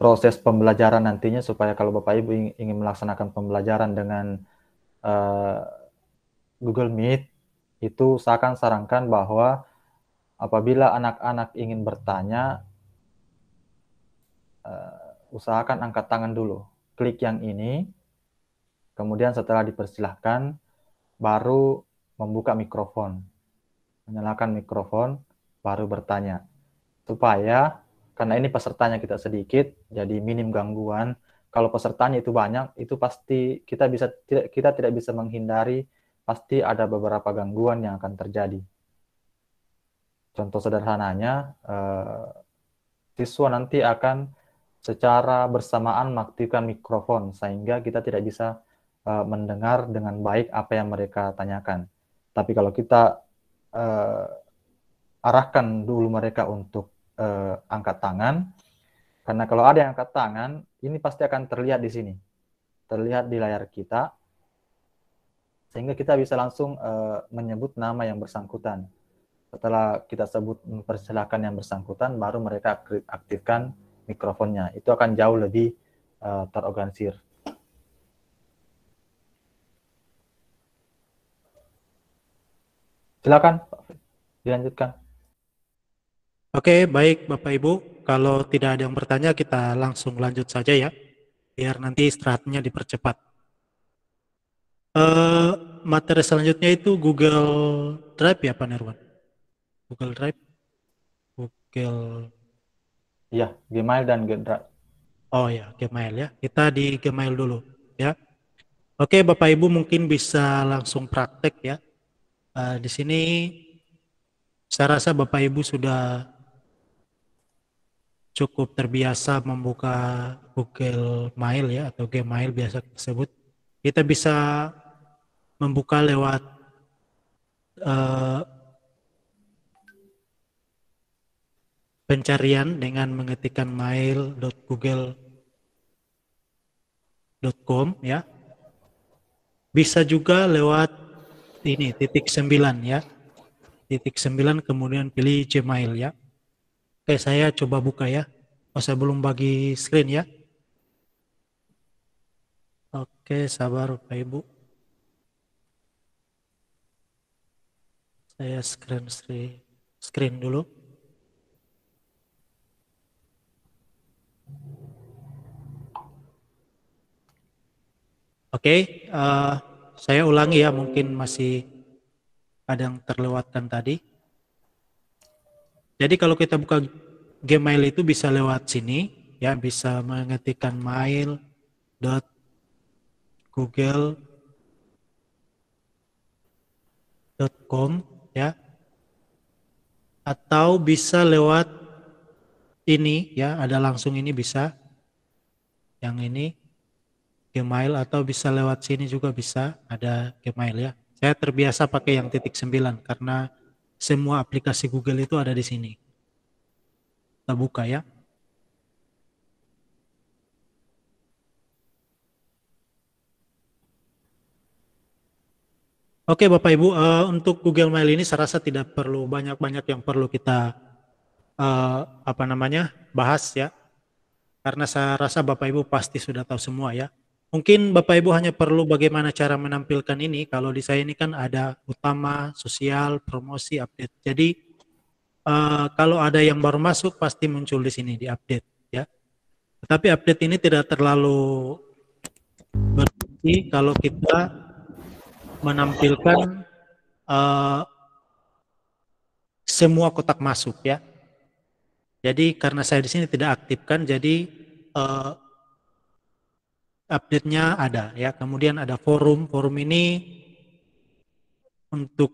proses pembelajaran nantinya, supaya kalau Bapak Ibu ingin melaksanakan pembelajaran dengan Google Meet, itu saya akan sarankan bahwa apabila anak-anak ingin bertanya, usahakan angkat tangan dulu. Klik yang ini, kemudian setelah dipersilahkan, baru membuka mikrofon. Menyalakan mikrofon, baru bertanya. Supaya, karena ini pesertanya kita sedikit, jadi minim gangguan. Kalau pesertanya itu banyak, itu pasti kita tidak bisa menghindari, pasti ada beberapa gangguan yang akan terjadi. Contoh sederhananya, siswa nanti akan secara bersamaan mengaktifkan mikrofon, sehingga kita tidak bisa mendengar dengan baik apa yang mereka tanyakan. Tapi kalau kita arahkan dulu mereka untuk angkat tangan, karena kalau ada yang angkat tangan, ini pasti akan terlihat di sini, terlihat di layar kita, sehingga kita bisa langsung menyebut nama yang bersangkutan. Setelah kita sebut mempersilahkan yang bersangkutan, baru mereka aktifkan mikrofonnya. Itu akan jauh lebih terorganisir. Silakan, dilanjutkan. Oke, baik Bapak Ibu. Kalau tidak ada yang bertanya, kita langsung lanjut saja ya, biar nanti istirahatnya dipercepat. Materi selanjutnya itu Google Drive ya Pak Nirwan? Google Drive? Google... Ya, Gmail dan Google. Oh ya, Gmail ya. Kita di Gmail dulu ya. Oke, Bapak Ibu mungkin bisa langsung praktek ya. Di sini saya rasa Bapak Ibu sudah cukup terbiasa membuka Google Mail ya, atau Gmail biasa tersebut. Kita bisa membuka lewat pencarian dengan mengetikkan mail.google.com ya. Bisa juga lewat ini *9 ya. *9 kemudian pilih Gmail ya. Oke, saya coba buka ya. Oh, saya belum bagi screen ya. Oke, sabar Bapak Ibu. Saya screen dulu. Oke, saya ulangi ya, mungkin masih ada yang terlewatkan tadi. Jadi kalau kita buka Gmail itu bisa lewat sini ya, bisa mengetikkan mail.google.com ya, atau bisa lewat ini ya, ada langsung ini bisa, yang ini Gmail, atau bisa lewat sini juga bisa, ada Gmail ya. Saya terbiasa pakai yang *9 karena semua aplikasi Google itu ada di sini. Kita buka ya. Oke Bapak Ibu, untuk Google Mail ini saya rasa tidak perlu banyak-banyak yang perlu kita bahas ya. Karena saya rasa Bapak Ibu pasti sudah tahu semua ya. Mungkin Bapak Ibu hanya perlu bagaimana cara menampilkan ini. Kalau di saya ini kan ada utama, sosial, promosi, update. Jadi kalau ada yang baru masuk pasti muncul di sini di update ya. Tetapi update ini tidak terlalu berarti kalau kita menampilkan semua kotak masuk ya. Jadi karena saya di sini tidak aktifkan, jadi update-nya ada ya. Kemudian ada forum ini untuk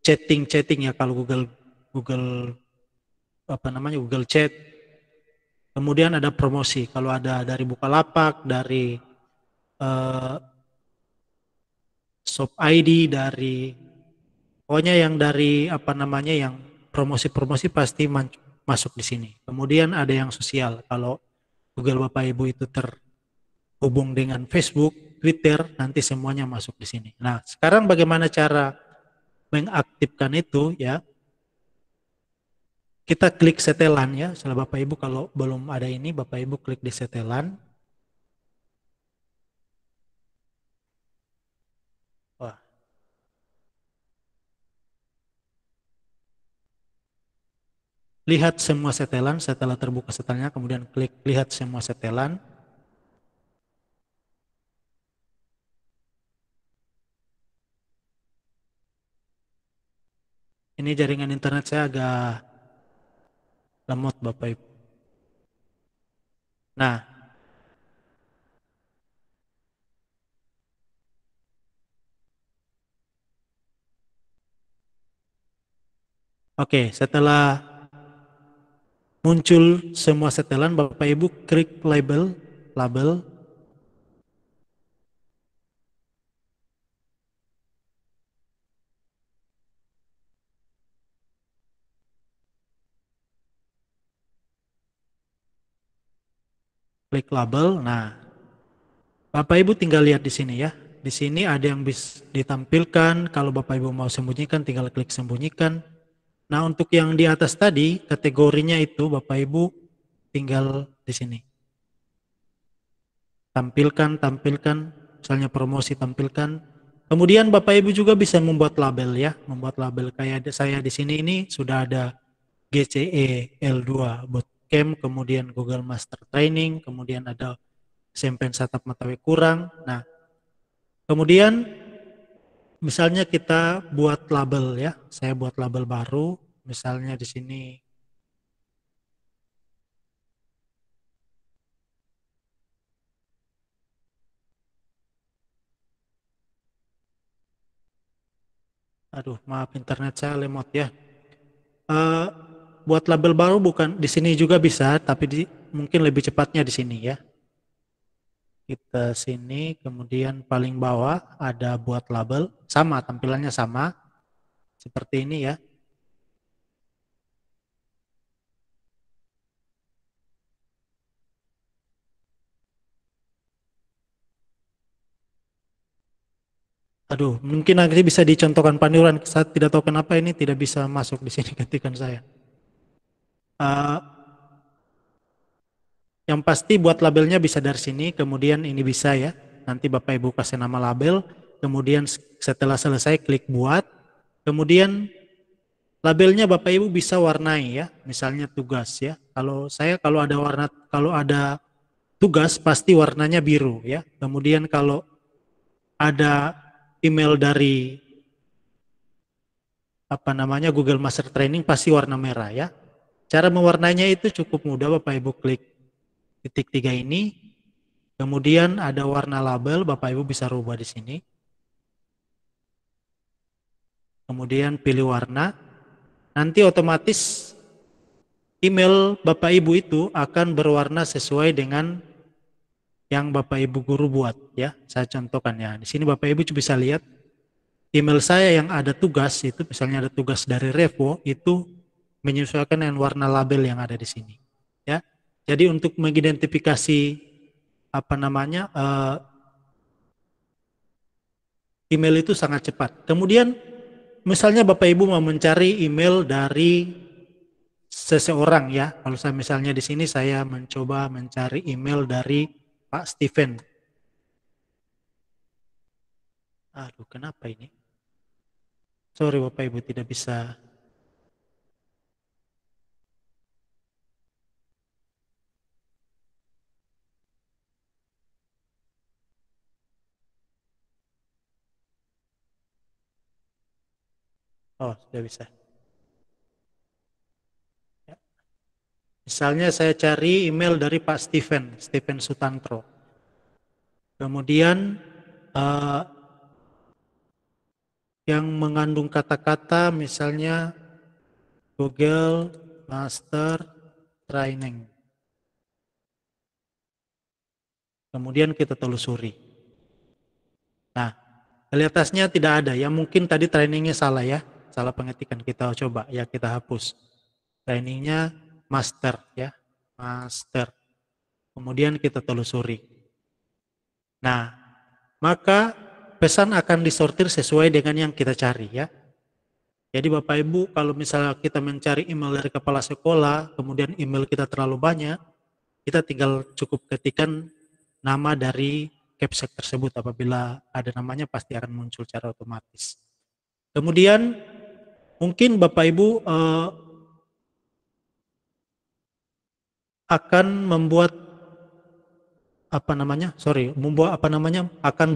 chatting ya, kalau Google Chat. Kemudian ada promosi kalau ada dari Bukalapak, dari Shop ID, dari pokoknya yang dari yang promosi pasti masuk di sini. Kemudian ada yang sosial, kalau Google Bapak Ibu itu terhubung dengan Facebook, Twitter, nanti semuanya masuk di sini. Nah, sekarang bagaimana cara mengaktifkan itu ya? kita klik setelan ya. Setelah Bapak Ibu kalau belum ada ini, Bapak Ibu klik di setelan. Wah. Lihat semua setelan, setelah terbuka setelannya, kemudian klik lihat semua setelan. Ini jaringan internet saya agak lemot Bapak Ibu. Nah, oke, setelah muncul semua setelan, Bapak Ibu klik label, klik label. Nah, Bapak Ibu tinggal lihat di sini ya. Di sini ada yang bisa ditampilkan. Kalau Bapak Ibu mau sembunyikan, tinggal klik sembunyikan. Nah, untuk yang di atas tadi, kategorinya itu Bapak Ibu tinggal di sini. Tampilkan, misalnya promosi tampilkan. Kemudian Bapak Ibu juga bisa membuat label ya, membuat label kayak saya di sini ini sudah ada GCE L2 Bootcamp, kemudian Google Master Training, kemudian ada Sempen Satap Matawi kurang. Nah, kemudian misalnya kita buat label ya, saya buat label baru, misalnya di sini. Aduh, maaf internet saya lemot ya. Buat label baru bukan di sini juga bisa, tapi mungkin lebih cepatnya di sini ya. Kita sini, kemudian paling bawah ada buat label, sama tampilannya sama, seperti ini ya. Aduh, mungkin nanti bisa dicontohkan Panduran. Saya tidak tahu kenapa ini tidak bisa masuk di sini ketikan saya. Yang pasti buat labelnya bisa dari sini, kemudian ini bisa ya. Nanti Bapak Ibu kasih nama label, kemudian setelah selesai klik buat, kemudian labelnya Bapak Ibu bisa warnai ya, misalnya tugas ya. Kalau ada tugas pasti warnanya biru ya. Kemudian kalau ada email dari Google Master Training pasti warna merah ya. Cara mewarnainya itu cukup mudah, Bapak Ibu klik titik 3 ini, kemudian ada warna label, Bapak Ibu bisa rubah di sini. Kemudian pilih warna, nanti otomatis email Bapak Ibu itu akan berwarna sesuai dengan yang Bapak Ibu guru buat ya. Saya contohkan ya. Di sini Bapak Ibu bisa lihat email saya yang ada tugas itu, misalnya ada tugas dari Revo, itu menyesuaikan dengan warna label yang ada di sini ya. Jadi untuk mengidentifikasi email itu sangat cepat. Kemudian misalnya Bapak Ibu mau mencari email dari seseorang ya. Kalau saya misalnya di sini saya mencoba mencari email dari Pak Steven. Aduh, kenapa ini? Sorry Bapak Ibu tidak bisa. Oh, sudah bisa. Ya. Misalnya saya cari email dari Pak Steven Sutantro. Kemudian yang mengandung kata-kata misalnya Google Master Training. Kemudian kita telusuri. Nah, di atasnya tidak ada. Ya mungkin tadi trainingnya salah ya. Salah pengetikan, kita coba ya, kita hapus. Trainingnya master ya. Master. Kemudian kita telusuri. Nah, maka pesan akan disortir sesuai dengan yang kita cari ya. Jadi Bapak Ibu, kalau misalnya kita mencari email dari kepala sekolah, kemudian email kita terlalu banyak, kita tinggal cukup ketikkan nama dari Capsec tersebut. Apabila ada namanya pasti akan muncul secara otomatis. Kemudian mungkin Bapak Ibu akan membuat akan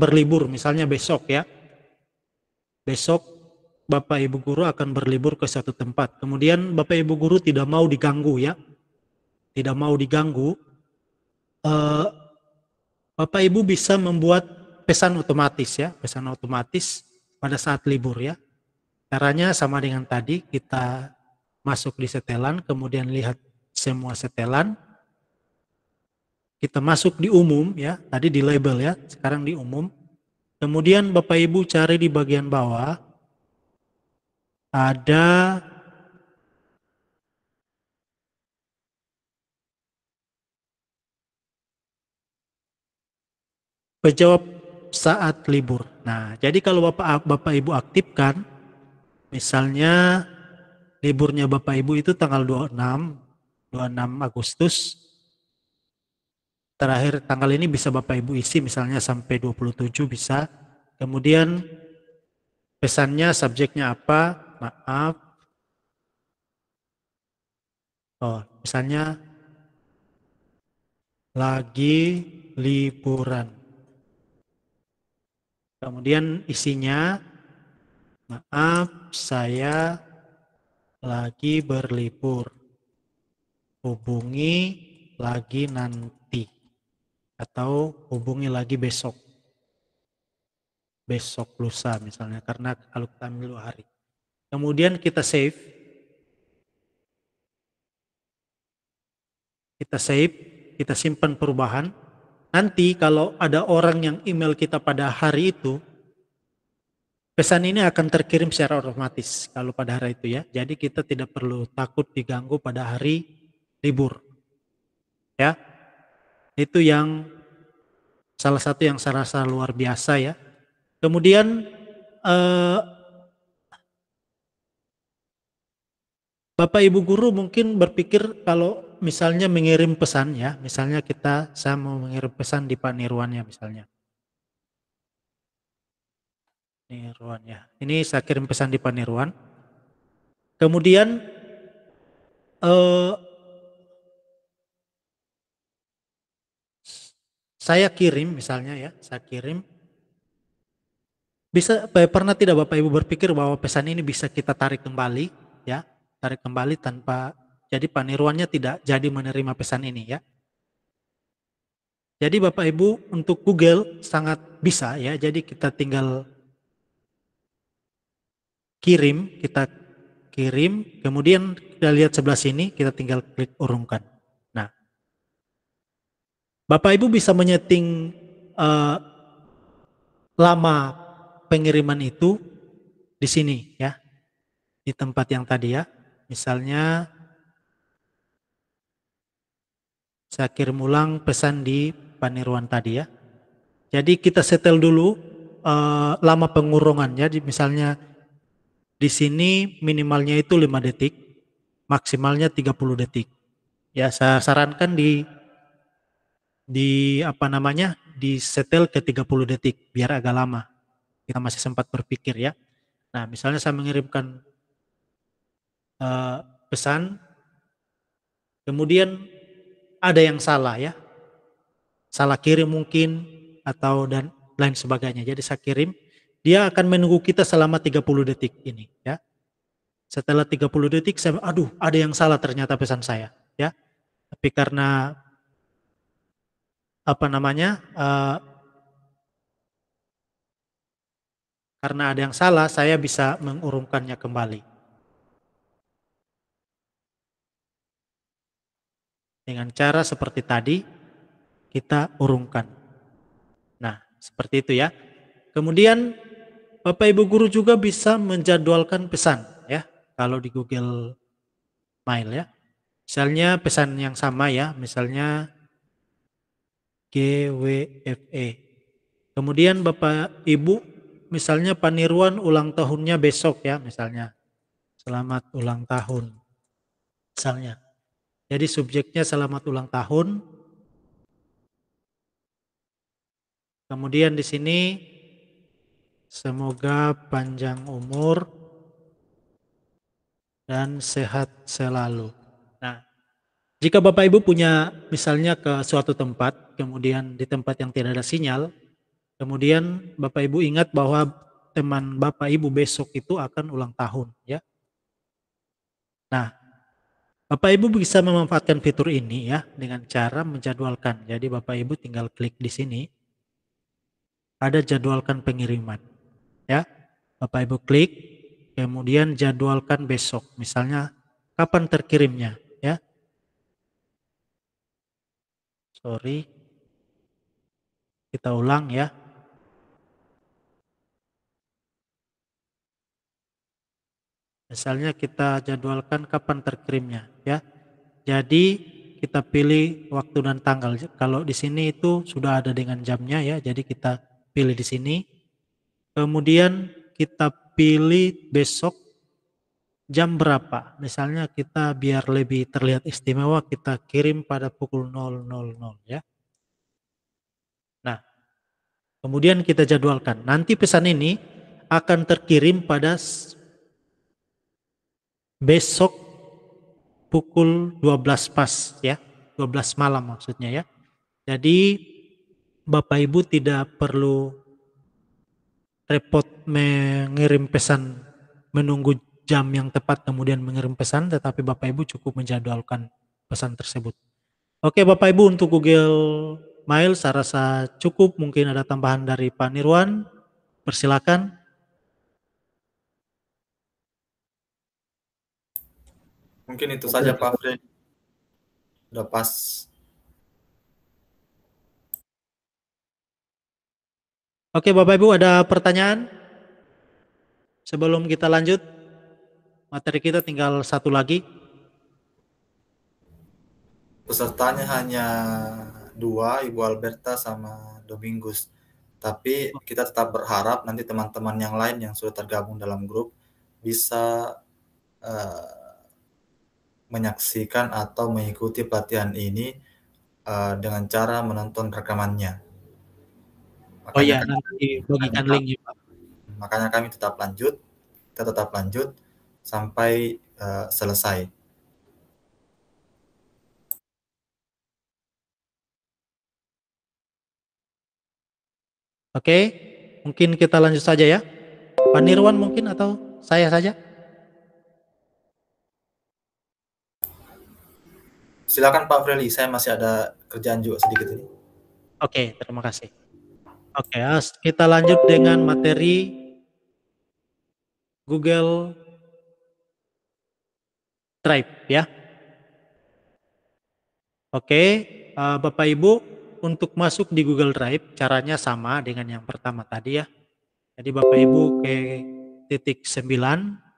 berlibur, misalnya besok ya. Besok Bapak Ibu guru akan berlibur ke satu tempat. Kemudian Bapak Ibu guru tidak mau diganggu ya. Tidak mau diganggu. Bapak Ibu bisa membuat pesan otomatis ya, pesan otomatis pada saat libur ya. Caranya sama dengan tadi, kita masuk di setelan, kemudian lihat semua setelan. Kita masuk di umum ya, tadi di label ya, sekarang di umum. Kemudian Bapak Ibu cari di bagian bawah, ada penjawab saat libur. Nah, jadi kalau Bapak Ibu aktifkan, misalnya liburnya Bapak Ibu itu tanggal 26 Agustus. Terakhir tanggal ini bisa Bapak Ibu isi misalnya sampai 27 bisa. Kemudian pesannya, subjeknya apa? Maaf. Misalnya lagi liburan. Kemudian isinya, maaf saya lagi berlibur. Hubungi lagi nanti. Atau hubungi lagi besok. Besok lusa misalnya, karena kalau kita ambil 2 hari. Kemudian kita save. Kita simpan perubahan. Nanti kalau ada orang yang email kita pada hari itu, pesan ini akan terkirim secara otomatis kalau pada hari itu ya. Jadi kita tidak perlu takut diganggu pada hari libur. Ya. Itu yang salah satu yang saya rasa luar biasa ya. Kemudian Bapak Ibu guru mungkin berpikir kalau misalnya mengirim pesan ya, misalnya saya mau mengirim pesan di Pak Nirwan ya misalnya. Nirwan ya, ini saya kirim pesan di Pak Nirwan. Kemudian saya kirim misalnya ya, pernah tidak Bapak Ibu berpikir bahwa pesan ini bisa kita tarik kembali ya, tanpa, jadi Pak Nirwannya tidak jadi menerima pesan ini ya. Jadi Bapak Ibu untuk Google sangat bisa ya, jadi kita tinggal kita kirim, kemudian kita lihat sebelah sini, kita tinggal klik urungkan. Nah, Bapak Ibu bisa menyeting lama pengiriman itu di sini ya, di tempat yang tadi ya. Misalnya saya kirim ulang pesan di Pak Nirwan tadi ya. Jadi kita setel dulu lama pengurungan ya. Misalnya di sini minimalnya itu 5 detik, maksimalnya 30 detik. Ya saya sarankan di setel ke 30 detik biar agak lama. Kita masih sempat berpikir ya. Nah, misalnya saya mengirimkan pesan, kemudian ada yang salah ya, salah kirim mungkin atau dan lain sebagainya. Jadi saya kirim, dia akan menunggu kita selama 30 detik ini ya. Setelah 30 detik ada yang salah ternyata pesan saya ya. Tapi karena karena ada yang salah, saya bisa mengurungkannya kembali. Dengan cara seperti tadi, kita urungkan. Nah, seperti itu ya. Kemudian, Bapak Ibu guru juga bisa menjadwalkan pesan ya, kalau di Google Mail ya. Misalnya pesan yang sama ya, misalnya GWFE. Kemudian Bapak Ibu, misalnya Pak Nirwan ulang tahunnya besok ya, misalnya. Selamat ulang tahun. Misalnya. Jadi subjeknya selamat ulang tahun. Kemudian di sini semoga panjang umur dan sehat selalu. Nah, jika Bapak Ibu punya misalnya ke suatu tempat, kemudian di tempat yang tidak ada sinyal, kemudian Bapak Ibu ingat bahwa teman Bapak Ibu besok itu akan ulang tahun, ya. Nah, Bapak Ibu bisa memanfaatkan fitur ini ya dengan cara menjadwalkan. Jadi Bapak Ibu tinggal klik di sini, ada jadwalkan pengiriman, ya. Bapak Ibu klik, kemudian jadwalkan besok. Misalnya kapan terkirimnya, ya. Sorry, kita ulang ya. Misalnya kita jadwalkan kapan terkirimnya, ya. Jadi kita pilih waktu dan tanggal. Kalau di sini itu sudah ada dengan jamnya ya, jadi kita pilih di sini. Kemudian kita pilih besok jam berapa. Misalnya kita biar lebih terlihat istimewa, kita kirim pada pukul 000 ya. Nah, kemudian kita jadwalkan. Nanti pesan ini akan terkirim pada besok pukul 12 pas ya. 12 malam maksudnya ya. Jadi Bapak Ibu tidak perlu repot mengirim pesan, menunggu jam yang tepat kemudian mengirim pesan, tetapi Bapak Ibu cukup menjadwalkan pesan tersebut. Oke Bapak Ibu, untuk Google Mail saya rasa cukup. Mungkin ada tambahan dari Pak Nirwan, persilakan. Mungkin itu saja Pak Fred. Udah pas. Oke Bapak Ibu, ada pertanyaan? Sebelum kita lanjut, materi kita tinggal satu lagi. Pesertanya hanya 2, Ibu Alberta sama Domingus. Tapi kita tetap berharap nanti teman-teman yang lain yang sudah tergabung dalam grup bisa menyaksikan atau mengikuti pelatihan ini dengan cara menonton rekamannya. Makanya oh iya, nanti bagikan linknya Pak. Makanya kami tetap lanjut sampai selesai. Oke, mungkin kita lanjut saja ya. Pak Nirwan mungkin atau saya saja? Silakan Pak Freli, saya masih ada kerjaan juga sedikit ini. Oke, terima kasih. Oke, kita lanjut dengan materi Google Drive ya. Oke, Bapak Ibu, untuk masuk di Google Drive caranya sama dengan yang pertama tadi ya. Jadi Bapak Ibu ke titik 9.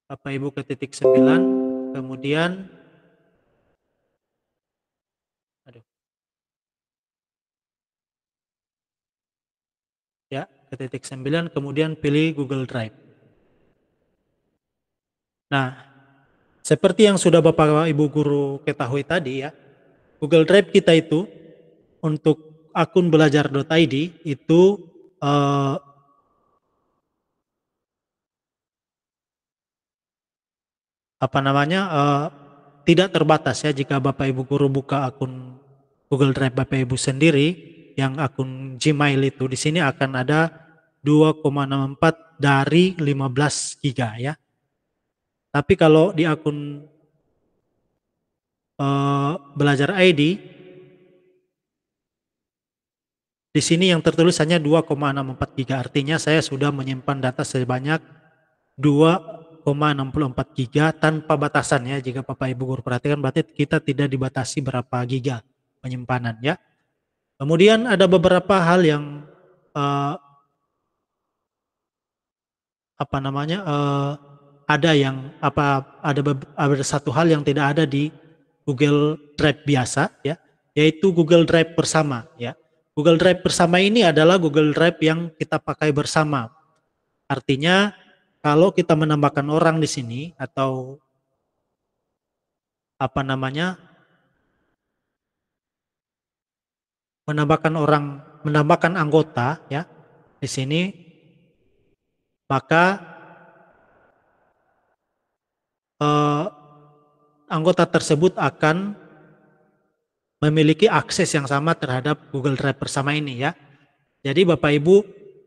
Bapak Ibu ke titik 9, kemudian ya, ke titik 9, kemudian pilih Google Drive. Nah, seperti yang sudah Bapak Ibu guru ketahui tadi ya, Google Drive kita itu untuk akun belajar.id itu tidak terbatas ya. Jika Bapak Ibu guru buka akun Google Drive Bapak Ibu sendiri yang akun Gmail itu, di sini akan ada 2,64 dari 15 giga ya. Tapi kalau di akun belajar ID di sini yang tertulis hanya 2,64 giga, artinya saya sudah menyimpan data sebanyak 2,64 giga tanpa batasan ya. Jika Bapak Ibu guru perhatikan, berarti kita tidak dibatasi berapa giga penyimpanan ya. Kemudian ada beberapa hal yang ada satu hal yang tidak ada di Google Drive biasa ya, yaitu Google Drive bersama ya. Google Drive bersama ini adalah Google Drive yang kita pakai bersama. Artinya kalau kita menambahkan orang di sini atau apa namanya, menambahkan anggota ya di sini, maka anggota tersebut akan memiliki akses yang sama terhadap Google Drive bersama ini ya. Jadi Bapak Ibu,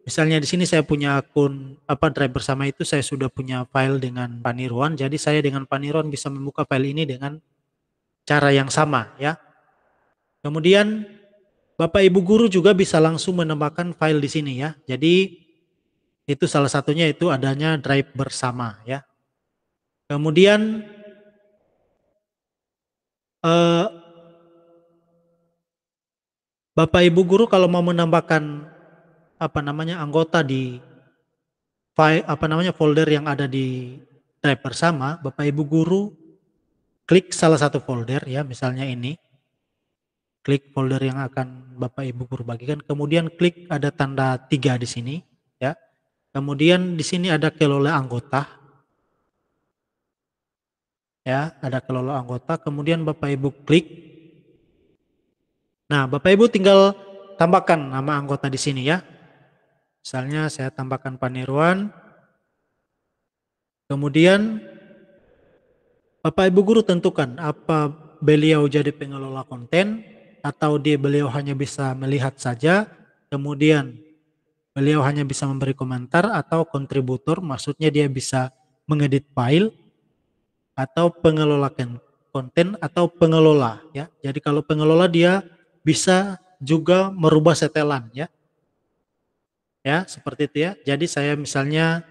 misalnya di sini saya punya akun Drive bersama itu, saya sudah punya file dengan Pak Nirwan, jadi saya dengan Pak Nirwan bisa membuka file ini dengan cara yang sama ya. Kemudian Bapak Ibu guru juga bisa langsung menambahkan file di sini ya. Jadi itu salah satunya itu adanya Drive bersama ya. Kemudian Bapak Ibu guru kalau mau menambahkan anggota di file folder yang ada di Drive bersama, Bapak Ibu guru klik salah satu folder ya, misalnya ini. Klik folder yang akan Bapak Ibu guru bagikan, kemudian klik ada tanda 3 di sini ya. Kemudian di sini ada kelola anggota. Ya, ada kelola anggota, kemudian Bapak Ibu klik. Nah, Bapak Ibu tinggal tambahkan nama anggota di sini ya. Misalnya saya tambahkan Pak Nirwan. Kemudian Bapak Ibu guru tentukan apa beliau jadi pengelola konten atau beliau hanya bisa melihat saja, kemudian beliau hanya bisa memberi komentar atau kontributor, maksudnya dia bisa mengedit file, atau pengelola konten atau pengelola ya. Jadi kalau pengelola dia bisa juga merubah setelan ya. Ya, seperti itu ya. Jadi saya misalnya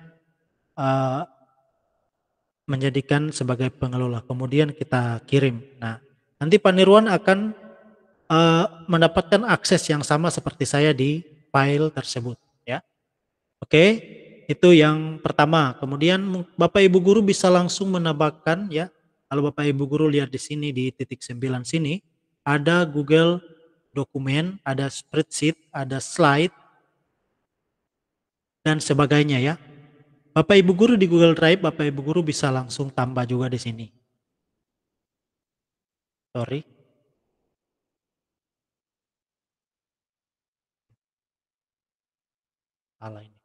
menjadikan sebagai pengelola, kemudian kita kirim. Nah, nanti Pak Nirwan akan mendapatkan akses yang sama seperti saya di file tersebut ya. Oke, itu yang pertama. Kemudian Bapak Ibu guru bisa langsung menambahkan ya. Kalau Bapak Ibu guru lihat di sini di titik 9 sini ada Google Dokumen, ada spreadsheet, ada slide dan sebagainya ya. Bapak Ibu guru di Google Drive, Bapak Ibu guru bisa langsung tambah juga di sini. Sorry. Salah ini.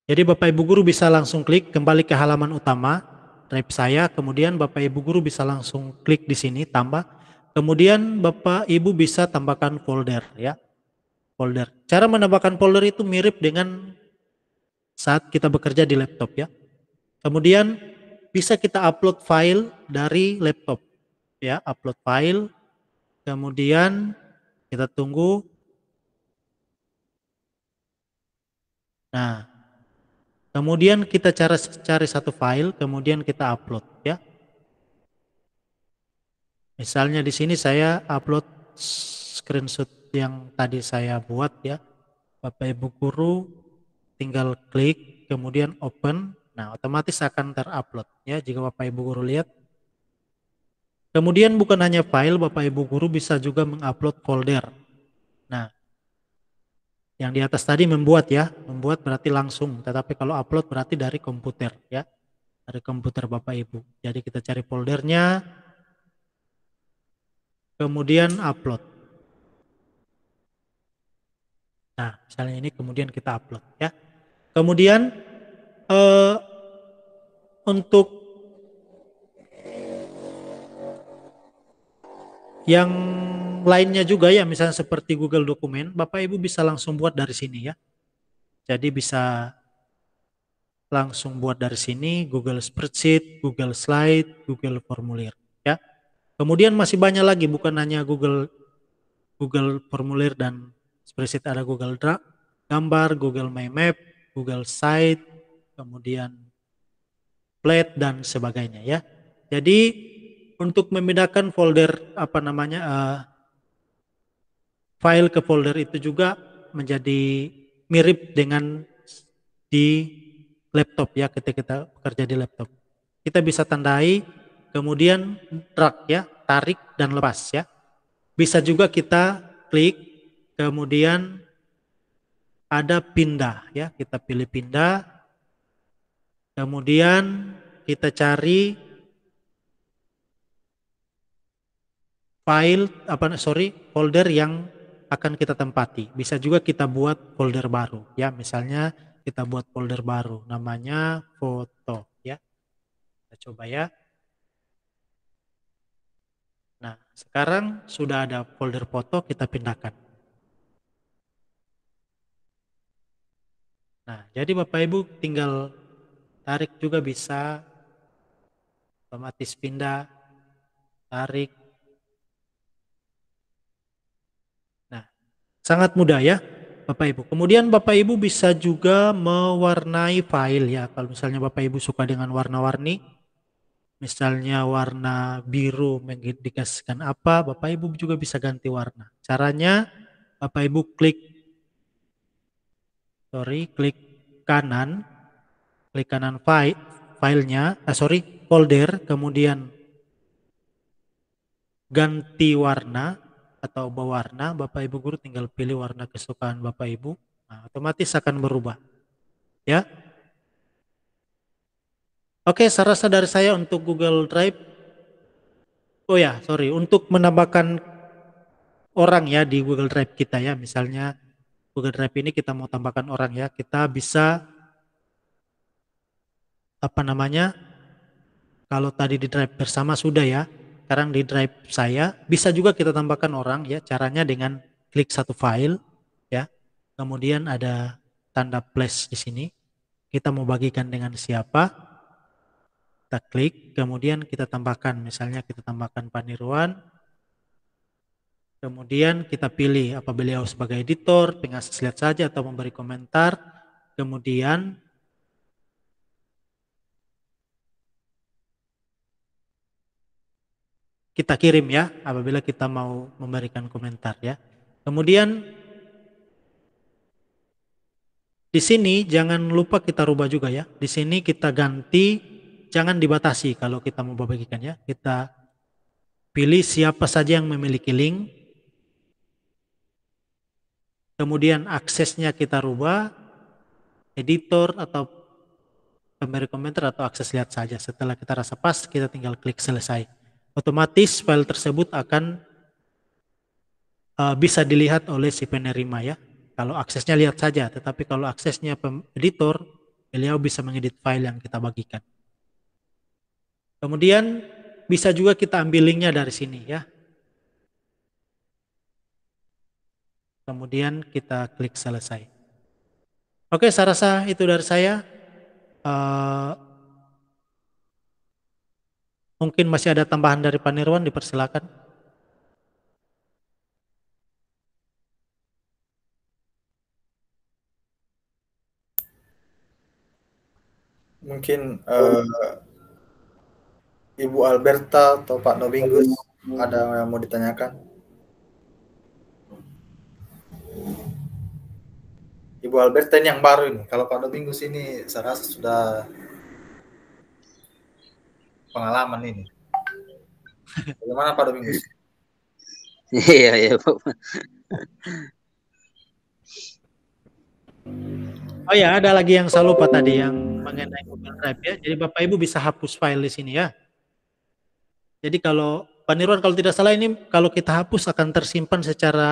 Jadi Bapak Ibu guru bisa langsung klik kembali ke halaman utama Drive saya, kemudian Bapak Ibu guru bisa langsung klik di sini tambah. Kemudian Bapak Ibu bisa tambahkan folder ya. Folder. Cara menambahkan folder itu mirip dengan saat kita bekerja di laptop ya. Kemudian bisa kita upload file dari laptop ya, upload file. Kemudian kita tunggu. Nah, kemudian kita cari satu file, kemudian kita upload ya. Misalnya di sini saya upload screenshot yang tadi saya buat ya. Bapak Ibu guru tinggal klik, kemudian open. Nah, otomatis akan terupload ya jika Bapak Ibu guru lihat. Kemudian bukan hanya file, Bapak Ibu guru bisa juga mengupload folder. Nah, yang di atas tadi membuat ya, membuat berarti langsung, tetapi kalau upload berarti dari komputer ya, dari komputer Bapak Ibu. Jadi kita cari foldernya, kemudian upload. Nah, misalnya ini kemudian kita upload ya. Kemudian untuk yang lainnya juga ya, misalnya seperti Google Dokumen, Bapak Ibu bisa langsung buat dari sini ya. Jadi bisa langsung buat dari sini Google Spreadsheet, Google Slide, Google Formulir ya. Kemudian masih banyak lagi, bukan hanya Google Formulir dan Spreadsheet, ada Google Gambar, Google My Map, Google Site, kemudian Plate dan sebagainya ya. Jadi untuk membedakan folder file ke folder itu juga menjadi mirip dengan di laptop ya, ketika kita bekerja di laptop. Kita bisa tandai, kemudian drag ya, tarik dan lepas ya. Bisa juga kita klik, kemudian ada pindah ya, kita pilih pindah. Kemudian kita cari folder yang akan kita tempati. Bisa juga kita buat folder baru ya. Misalnya kita buat folder baru namanya foto ya. Kita coba ya. Nah, sekarang sudah ada folder foto, kita pindahkan. Nah, jadi Bapak Ibu tinggal tarik juga bisa, otomatis pindah, tarik. Nah, sangat mudah ya Bapak Ibu. Kemudian Bapak Ibu bisa juga mewarnai file ya. Kalau misalnya Bapak Ibu suka dengan warna-warni, misalnya warna biru mengindikasikan apa, Bapak Ibu juga bisa ganti warna. Caranya Bapak Ibu klik kanan folder, kemudian ganti warna atau berwarna, Bapak Ibu guru tinggal pilih warna kesukaan Bapak Ibu, nah, otomatis akan berubah ya. Oke, saya rasa dari saya untuk Google Drive. Oh ya, untuk menambahkan orang ya di Google Drive kita ya, misalnya Google Drive ini kita mau tambahkan orang ya, kita bisa kalau tadi di Drive bersama sudah ya, sekarang di Drive saya bisa juga kita tambahkan orang ya, caranya dengan klik satu file ya, kemudian ada tanda plus di sini, kita mau bagikan dengan siapa, kita klik, kemudian kita tambahkan, misalnya kita tambahkan Pak Nirwan, kemudian kita pilih apa beliau sebagai editor, pengakses lihat saja atau memberi komentar, kemudian kita kirim ya apabila kita mau memberikan komentar ya. Kemudian di sini jangan lupa kita rubah juga ya. Di sini kita ganti, jangan dibatasi kalau kita mau bagikan ya. Kita pilih siapa saja yang memiliki link. Kemudian aksesnya kita rubah, editor atau pemberi komentar atau akses lihat saja. Setelah kita rasa pas, kita tinggal klik selesai. Otomatis file tersebut akan bisa dilihat oleh si penerima ya. Kalau aksesnya lihat saja, tetapi kalau aksesnya editor, beliau bisa mengedit file yang kita bagikan. Kemudian bisa juga kita ambil linknya dari sini ya. Kemudian kita klik selesai. Oke, saya rasa itu dari saya. Mungkin masih ada tambahan dari Pak Nirwan, dipersilakan. Mungkin Ibu Alberta atau Pak Domingus ada yang mau ditanyakan? Ibu Alberta ini yang baru ini. Kalau Pak Domingus ini saya rasa sudah pengalaman ini. Bagaimana Pak Domingus? Iya, Bapak. Oh ya, ada lagi yang saya lupa tadi yang mengenai Google Drive ya. Jadi Bapak Ibu bisa hapus file di sini ya. Jadi kalau Pak Nirwan kalau tidak salah ini kalau kita hapus akan tersimpan secara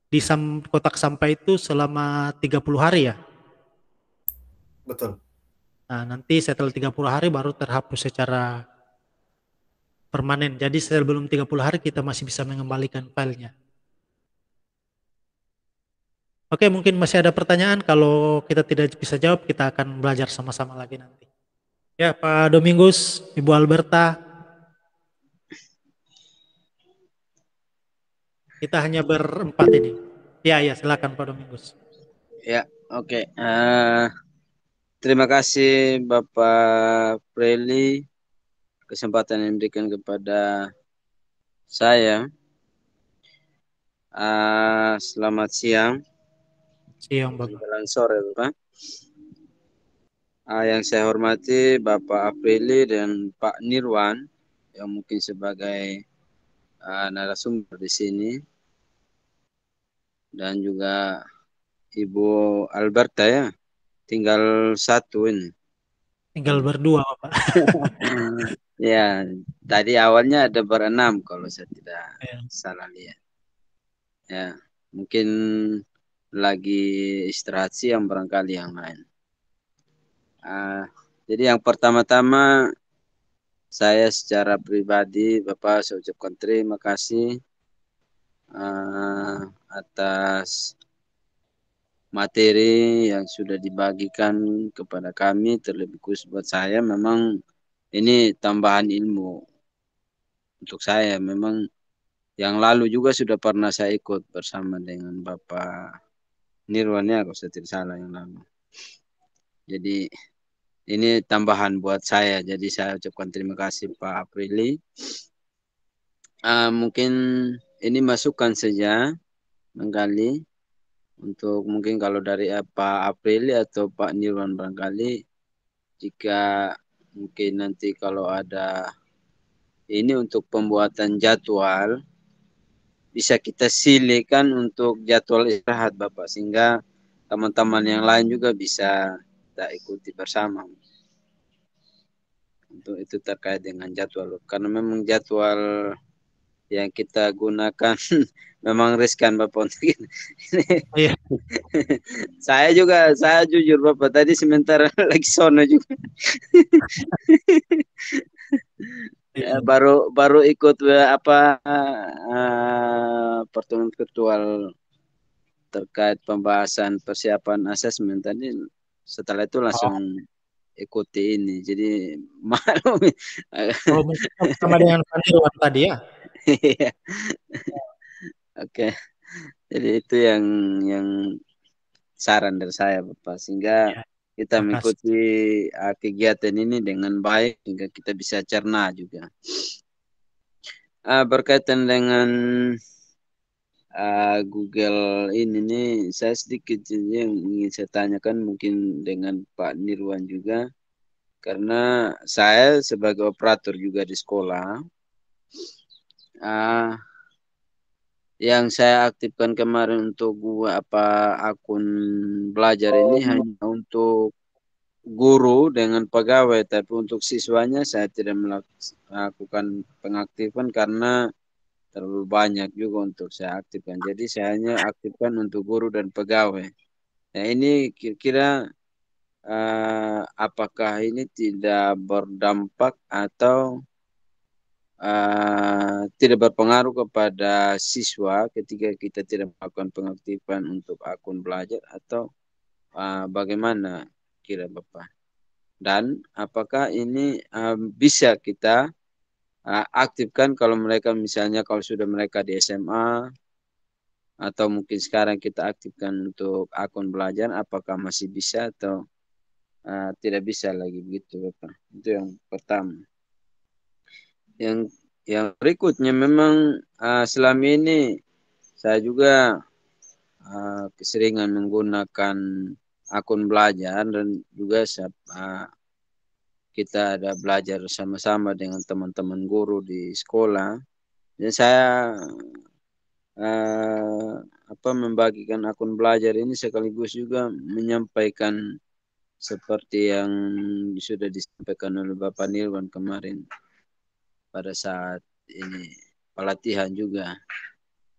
di kotak sampah itu selama 30 hari ya. Betul. Nah, nanti setelah 30 hari baru terhapus secara permanen. Jadi sebelum 30 hari kita masih bisa mengembalikan filenya. Oke, mungkin masih ada pertanyaan. Kalau kita tidak bisa jawab, kita akan belajar sama-sama lagi nanti. Ya, Pak Domingus, Ibu Alberta. Kita hanya berempat ini. Ya, silakan Pak Domingus. Ya, oke. Terima kasih Bapak Preli kesempatan yang diberikan kepada saya. Selamat siang. Siang, Bapak. Menjelang sore, Bapak. Yang saya hormati Bapak Aprili dan Pak Nirwan yang mungkin sebagai narasumber di sini, dan juga Ibu Alberta ya. Tinggal satu ini. Tinggal berdua, Bapak. Ya, tadi awalnya ada berenam kalau saya tidak Ya. salah lihat. Ya, mungkin lagi istirahat siang barangkali yang lain. Jadi yang pertama-tama saya secara pribadi Bapak saya ucapkan terima kasih atas materi yang sudah dibagikan kepada kami, terlebih khusus buat saya. Memang ini tambahan ilmu untuk saya. Memang yang lalu juga sudah pernah saya ikut bersama dengan Bapak Nirwan ya, kalau saya tidak salah yang lalu. Jadi ini tambahan buat saya. Jadi saya ucapkan terima kasih Pak Aprili. Mungkin ini masukan saja barangkali untuk mungkin kalau dari Pak Aprili atau Pak Nirwan barangkali jika mungkin nanti kalau ada ini untuk pembuatan jadwal bisa kita silihkan untuk jadwal istirahat Bapak sehingga teman-teman yang lain juga bisa kita ikuti bersama. Untuk itu terkait dengan jadwal karena memang jadwal yang kita gunakan memang riskan Bapak untuk ini. Iya. Saya jujur Bapak tadi sementara lagi sono juga. baru ikut pertemuan virtual terkait pembahasan persiapan asesmen tadi. Setelah itu langsung ikuti ini. Jadi maklum. Oh, mungkin sama dengan Pak Nirwan tadi ya. Iya. Oke. Jadi itu yang saran dari saya Bapak sehingga Ya, kita terima kasih. mengikuti kegiatan ini dengan baik hingga kita bisa cerna juga. Berkaitan dengan Google ini nih, saya sedikit yang ingin saya tanyakan mungkin dengan Pak Nirwan juga, karena saya sebagai operator juga di sekolah, yang saya aktifkan kemarin untuk akun belajar ini hanya untuk guru dengan pegawai, tapi untuk siswanya saya tidak melakukan pengaktifan karena terlalu banyak juga untuk saya aktifkan. Jadi saya hanya aktifkan untuk guru dan pegawai. Nah ini kira-kira apakah ini tidak berdampak atau tidak berpengaruh kepada siswa ketika kita tidak melakukan pengaktifan untuk akun belajar atau bagaimana kira Bapak? Dan apakah ini bisa kita aktifkan kalau mereka misalnya kalau sudah mereka di SMA atau mungkin sekarang kita aktifkan untuk akun belajar, apakah masih bisa atau tidak bisa lagi begitu Bapak? Itu yang pertama. Yang berikutnya memang selama ini saya juga keseringan menggunakan akun belajar dan juga kita ada belajar sama-sama dengan teman-teman guru di sekolah. Dan saya membagikan akun belajar ini sekaligus juga menyampaikan seperti yang sudah disampaikan oleh Bapak Nirwan kemarin pada saat ini pelatihan juga.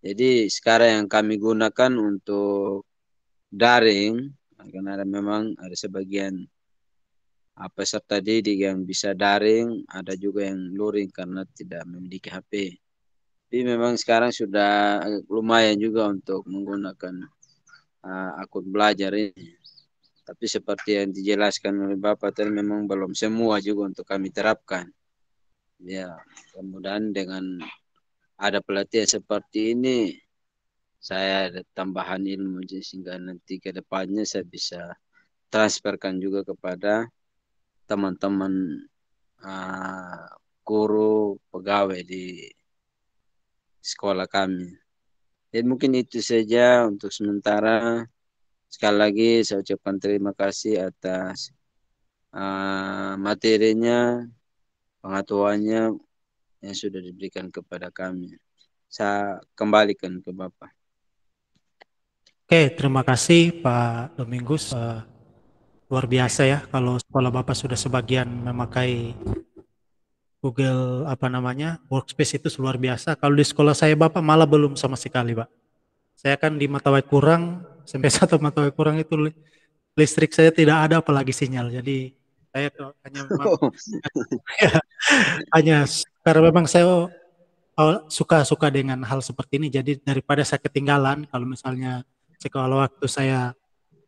Jadi sekarang yang kami gunakan untuk daring, karena memang ada sebagian peserta didik yang bisa daring, ada juga yang luring karena tidak memiliki HP. Tapi memang sekarang sudah lumayan juga untuk menggunakan akun belajar ini. Tapi seperti yang dijelaskan oleh Bapak tadi memang belum semua juga untuk kami terapkan. Ya, kemudian dengan ada pelatihan seperti ini, saya ada tambahan ilmu sehingga nanti ke depannya saya bisa transferkan juga kepada teman-teman guru pegawai di sekolah kami. Dan mungkin itu saja untuk sementara. Sekali lagi saya ucapkan terima kasih atas materinya, pengetahuannya yang sudah diberikan kepada kami. Saya kembalikan ke Bapak. Oke, terima kasih Pak Domingus. Luar biasa ya kalau sekolah Bapak sudah sebagian memakai Google Workspace itu luar biasa. Kalau di sekolah saya Bapak malah belum sama sekali, Pak. Saya kan di Matawai Kurang, sampai satu Matawai Kurang itu listrik saya tidak ada apalagi sinyal. Jadi saya hanya memang hanya karena memang saya suka dengan hal seperti ini. Jadi daripada saya ketinggalan, kalau misalnya sekolah waktu saya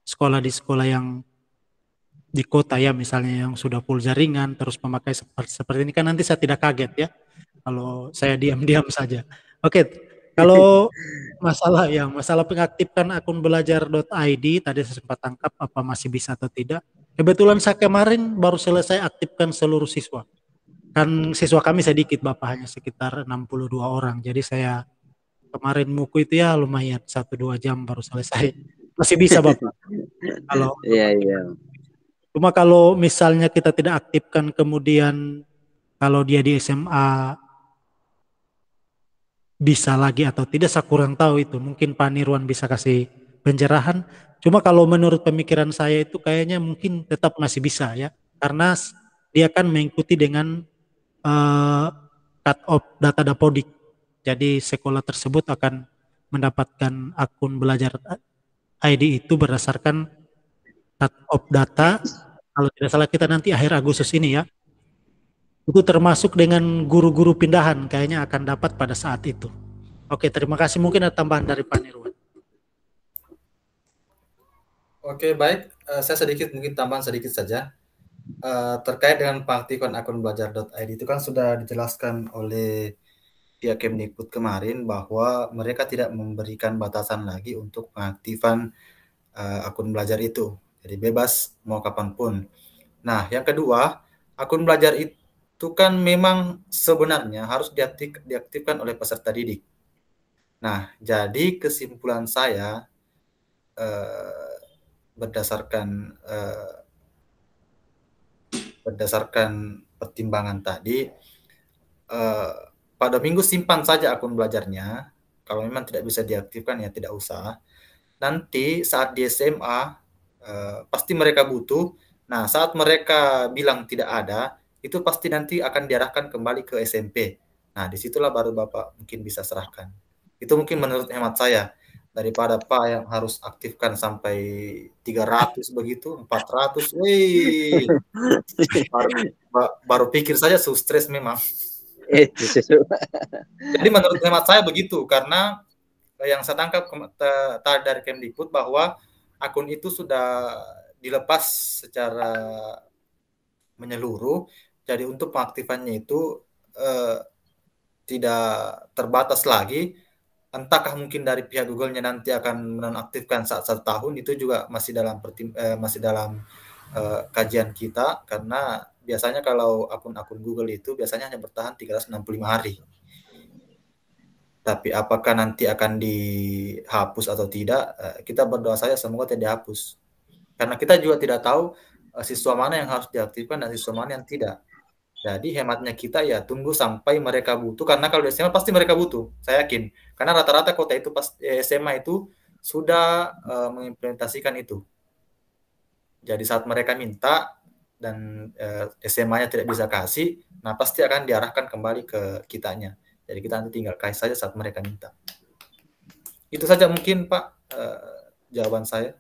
sekolah di sekolah yang di kota ya, misalnya yang sudah full jaringan, terus memakai seperti ini kan nanti saya tidak kaget ya, kalau saya diam-diam saja. Oke, kalau masalah pengaktifkan akun belajar.id tadi saya sempat tangkap apa masih bisa atau tidak. Kebetulan saya kemarin baru selesai aktifkan seluruh siswa. Kan siswa kami sedikit Bapak, hanya sekitar 62 orang. Jadi saya kemarin muku itu ya lumayan 1-2 jam baru selesai. Masih bisa Bapak. Kalau cuma kalau misalnya kita tidak aktifkan, kemudian kalau dia di SMA bisa lagi atau tidak, saya kurang tahu itu. Mungkin Pak Nirwan bisa kasih pencerahan. Cuma kalau menurut pemikiran saya itu kayaknya mungkin tetap masih bisa ya. Karena dia kan mengikuti dengan cut off data Dapodik. Jadi sekolah tersebut akan mendapatkan akun belajar ID itu berdasarkan cut off data. Kalau tidak salah kita nanti akhir Agustus ini ya. Itu termasuk dengan guru-guru pindahan kayaknya akan dapat pada saat itu. Oke, terima kasih. Mungkin ada tambahan dari Pak Nirwan. Oke, baik. Saya mungkin tambahan sedikit saja. Terkait dengan pengaktifan akun belajar.id itu kan sudah dijelaskan oleh pihak Kemdikbud kemarin bahwa mereka tidak memberikan batasan lagi untuk pengaktifan akun belajar itu. Jadi bebas mau kapanpun. Nah, yang kedua, akun belajar itu kan memang sebenarnya harus diaktifkan oleh peserta didik. Nah, jadi kesimpulan saya berdasarkan pertimbangan tadi, Pak Domingus simpan saja akun belajarnya. Kalau memang tidak bisa diaktifkan ya tidak usah. Nanti saat di SMA pasti mereka butuh. Nah, saat mereka bilang tidak ada, itu pasti nanti akan diarahkan kembali ke SMP. Nah, disitulah baru Bapak mungkin bisa serahkan. Itu mungkin menurut hemat saya. Daripada Pak yang harus aktifkan sampai 300 begitu, 400, baru pikir saja stres memang. Jadi menurut hemat saya begitu, karena yang saya tangkap dari Kemdikbud bahwa akun itu sudah dilepas secara menyeluruh. Jadi untuk pengaktifannya itu tidak terbatas lagi. Entahkah mungkin dari pihak Google-nya nanti akan menonaktifkan saat 1 tahun, itu juga masih dalam kajian kita, karena biasanya kalau akun-akun Google itu biasanya hanya bertahan 365 hari. Tapi apakah nanti akan dihapus atau tidak, kita berdoa saja semoga tidak dihapus. Karena kita juga tidak tahu siswa mana yang harus diaktifkan dan siswa mana yang tidak. Jadi hematnya kita ya tunggu sampai mereka butuh, karena kalau di SMA pasti mereka butuh, saya yakin. Karena rata-rata kota itu SMA itu sudah mengimplementasikan itu. Jadi saat mereka minta dan SMA-nya tidak bisa kasih, nah pasti akan diarahkan kembali ke kitanya. Jadi kita nanti tinggal kasih saja saat mereka minta. Itu saja mungkin Pak jawaban saya.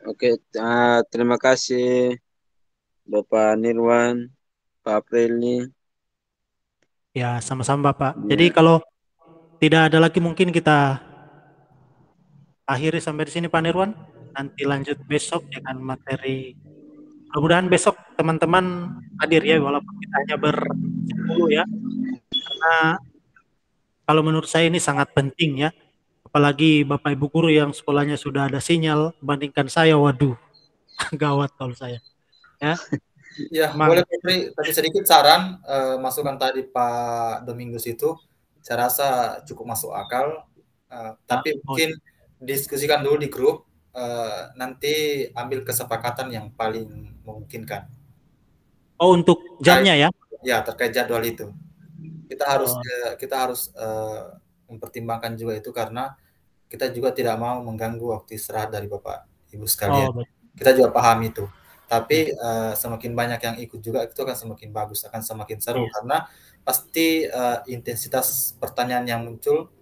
Oke, terima kasih Bapak Nirwan, Pak Aprili. Ya, sama-sama Pak. Jadi kalau tidak ada lagi mungkin kita akhiri sampai di sini Pak Nirwan. Nanti lanjut besok dengan materi. Mudah-mudahan besok teman-teman hadir ya, walaupun kita hanya ber-10 ya. Karena kalau menurut saya ini sangat penting ya. Apalagi Bapak Ibu guru yang sekolahnya sudah ada sinyal, bandingkan saya, waduh, gawat kalau saya. Ya, ya boleh Putri, tadi sedikit saran, masukan tadi Pak Domingus itu, saya rasa cukup masuk akal, tapi mungkin diskusikan dulu di grup, nanti ambil kesepakatan yang paling memungkinkan. Oh, untuk jamnya ya? Ya, terkait jadwal itu kita harus mempertimbangkan juga itu karena kita juga tidak mau mengganggu waktu istirahat dari Bapak Ibu sekalian. Kita juga paham itu. Tapi semakin banyak yang ikut juga itu akan semakin bagus, akan semakin seru karena pasti intensitas pertanyaan yang muncul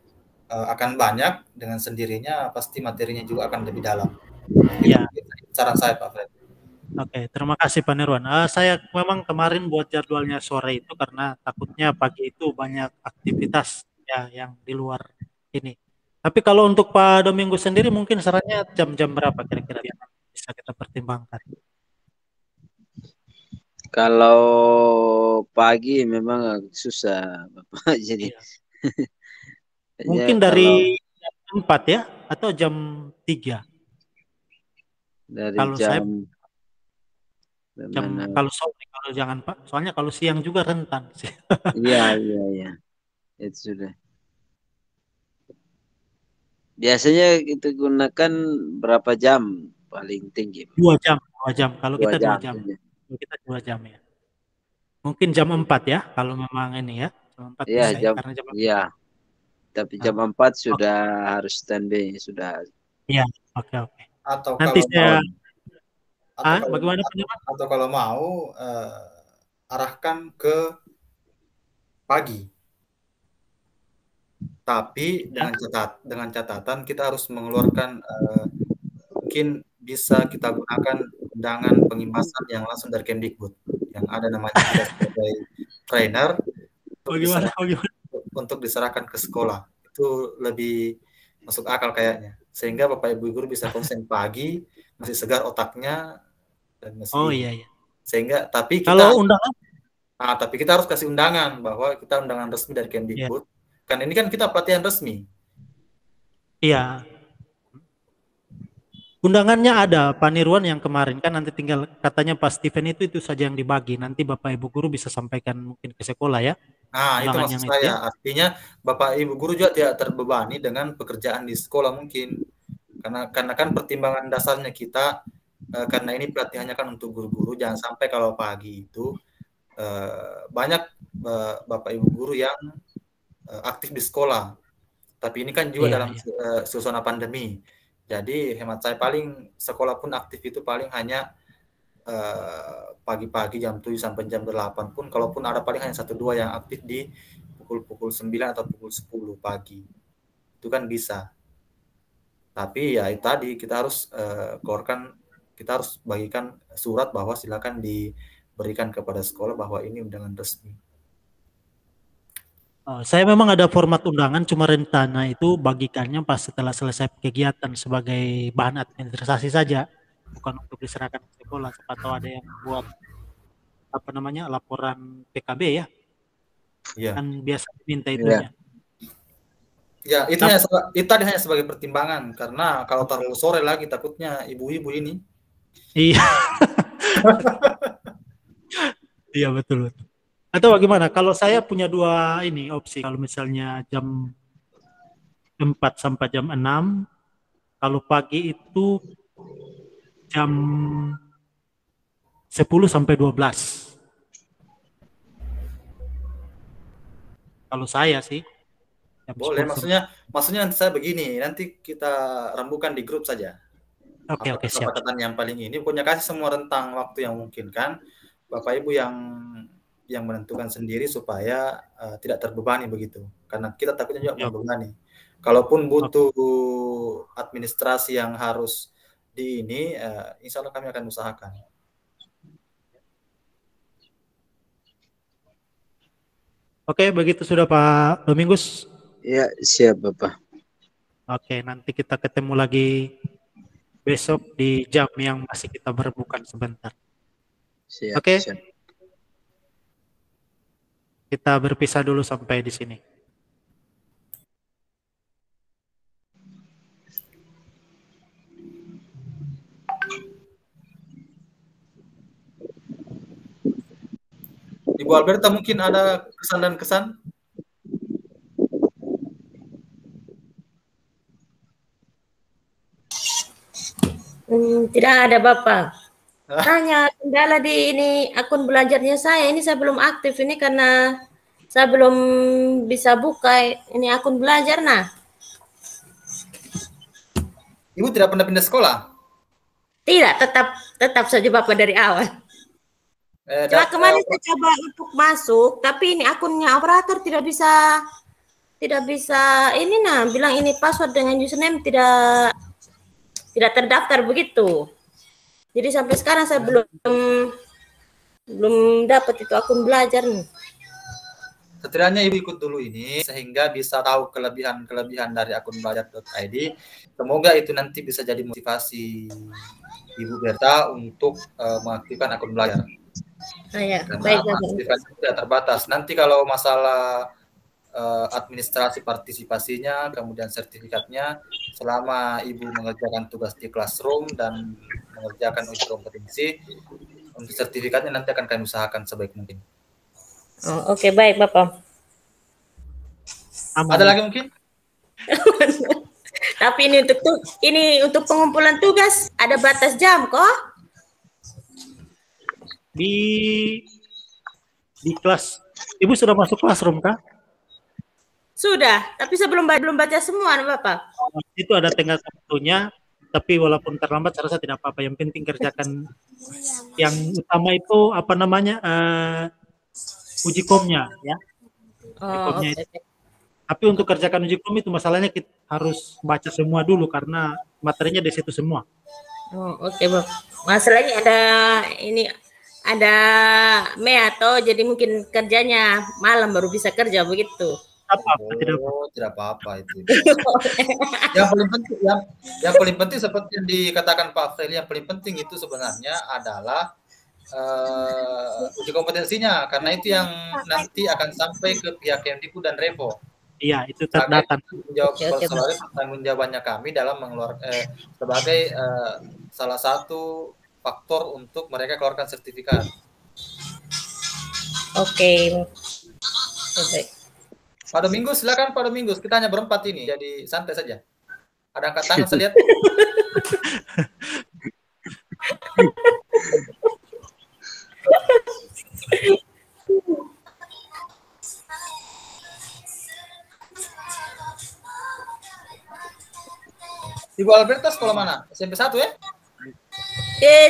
akan banyak, dengan sendirinya pasti materinya juga akan lebih dalam. Iya. Saran saya Pak Fred. Oke, terima kasih Pak Nirwan. Saya memang kemarin buat jadwalnya sore itu karena takutnya pagi itu banyak aktivitas ya yang di luar ini. Tapi kalau untuk Pak Domingo sendiri mungkin sarannya jam-jam berapa kira-kira yang bisa kita pertimbangkan? Kalau pagi memang agak susah Bapak. Jadi mungkin dari jam 4 ya atau jam 3? Dari kalau jam kalau sore, kalau jangan Pak, soalnya kalau siang juga rentan sih. Iya, itu sudah. Biasanya kita gunakan berapa jam paling tinggi? 2 jam. Kalau kita 2 jam. Kita 2 jam ya. Mungkin jam 4 ya, kalau memang ini ya. Jam 4 Iya, bisa karena jam 4. Iya. Tapi jam 4 sudah harus standby, sudah. Iya, oke. Atau nanti kalau saya bagaimana atau kalau mau arahkan ke pagi. Tapi dengan catatan kita harus mengeluarkan mungkin bisa kita gunakan undangan pengimbasan yang langsung dari Kemdikbud yang ada namanya kita sebagai trainer untuk diserahkan ke sekolah. Itu lebih masuk akal kayaknya. Sehingga Bapak Ibu guru bisa konsen pagi, masih segar otaknya dan masih. Iya. Sehingga tapi kalau undangan tapi kita harus kasih undangan bahwa kita undangan resmi dari Kemdikbud. Kan ini kan kita pelatihan resmi. Iya. Undangannya ada Pak Nirwan yang kemarin kan, nanti tinggal katanya Pak Steven itu saja yang dibagi. Nanti Bapak Ibu guru bisa sampaikan mungkin ke sekolah ya. Itu maksud saya. Artinya Bapak Ibu guru juga tidak terbebani dengan pekerjaan di sekolah mungkin. Karena kan pertimbangan dasarnya kita karena ini pelatihannya kan untuk guru-guru, jangan sampai kalau pagi itu banyak Bapak Ibu guru yang aktif di sekolah, tapi ini kan juga dalam suasana pandemi. Jadi hemat saya paling sekolah pun aktif itu paling hanya pagi-pagi jam 7 sampai jam 8 pun, kalaupun ada paling hanya 1-2 yang aktif di pukul 9 atau pukul 10 pagi. Itu kan bisa. Tapi ya itu tadi kita harus kita harus bagikan surat bahwa silakan diberikan kepada sekolah bahwa ini undangan resmi. Saya memang ada format undangan, cuma rencana itu bagikannya pas setelah selesai kegiatan sebagai bahan administrasi saja, bukan untuk diserahkan ke sekolah. Atau ada yang buat laporan PKB ya, kan biasa diminta itunya. Ya, itu tadi hanya sebagai pertimbangan, karena kalau terlalu sore lagi takutnya ibu-ibu ini. Iya. Iya betul. Atau bagaimana? Kalau saya punya 2 opsi. Kalau misalnya jam 4 sampai jam 6, kalau pagi itu jam 10 sampai 12. Kalau saya sih. Boleh, maksudnya nanti saya begini, nanti kita rembukan di grup saja. Oke, siap. Kesepakatan yang paling ini, pokoknya kasih semua rentang waktu yang mungkin kan, Bapak Ibu yang menentukan sendiri supaya tidak terbebani begitu. Karena kita takutnya juga membebani. Kalaupun butuh administrasi yang harus insya Allah kami akan usahakan. Oke, begitu sudah Pak Domingus. Ya, siap Bapak. Oke, nanti kita ketemu lagi besok di jam yang masih kita berbukan sebentar. Siap, Oke. siap. Kita berpisah dulu sampai di sini. Ibu Alberta mungkin ada kesan dan kesan? Tidak ada Bapak. Hanya kendala di ini akun belajarnya saya. Ini saya belum aktif ini karena Saya belum bisa buka ini akun belajar nah. Ibu tidak pernah pindah sekolah? Tidak, tetap saja Bapak dari awal. Cuma kemarin saya coba untuk masuk, tapi ini akunnya operator tidak bisa ini nah, bilang ini password dengan username tidak terdaftar begitu. Jadi sampai sekarang saya belum dapat itu akun belajar nih. Setidaknya Ibu ikut dulu ini sehingga bisa tahu kelebihan dari akun belajar.id. Semoga itu nanti bisa jadi motivasi Ibu Berta untuk mengaktifkan akun belajar. Ya, karena aktivitasnya tidak terbatas. Nanti kalau masalah administrasi partisipasinya, kemudian sertifikatnya, selama Ibu mengerjakan tugas di classroom dan mengerjakan uji kompetensi, untuk sertifikatnya nanti akan kami usahakan sebaik mungkin. Oh, oke, baik Bapak. Ada lagi mungkin? Tapi ini untuk pengumpulan tugas ada batas jam kok? Di kelas, Ibu sudah masuk classroom kah? Sudah, tapi saya belum baca semua Bapak. Itu ada tenggat waktunya, tapi walaupun terlambat saya rasa tidak apa-apa. Yang penting kerjakan. Yang utama itu apa namanya? Uji komnya ya. Uji komnya itu. Tapi untuk kerjakan uji kom itu masalahnya kita harus baca semua dulu karena materinya di situ semua. Oh, oke, Bapak. Masalahnya ada atau jadi mungkin kerjanya malam baru bisa kerja begitu. Tidak apa-apa itu. yang paling penting seperti yang dikatakan Pak Freli, yang paling penting itu sebenarnya adalah uji kompetensinya, karena itu yang nanti akan sampai ke pihak Kemdikbud dan Repo. Iya, itu terdata. Tanggung jawabannya kami dalam mengeluarkan sebagai salah satu faktor untuk mereka keluarkan sertifikat. Oke. Pak Domingus, silakan Pak Domingus. Kita hanya berempat ini, jadi santai saja. Ada angkat tangan saya lihat. Ibu Alberta sekolah mana? SMP 1 ya?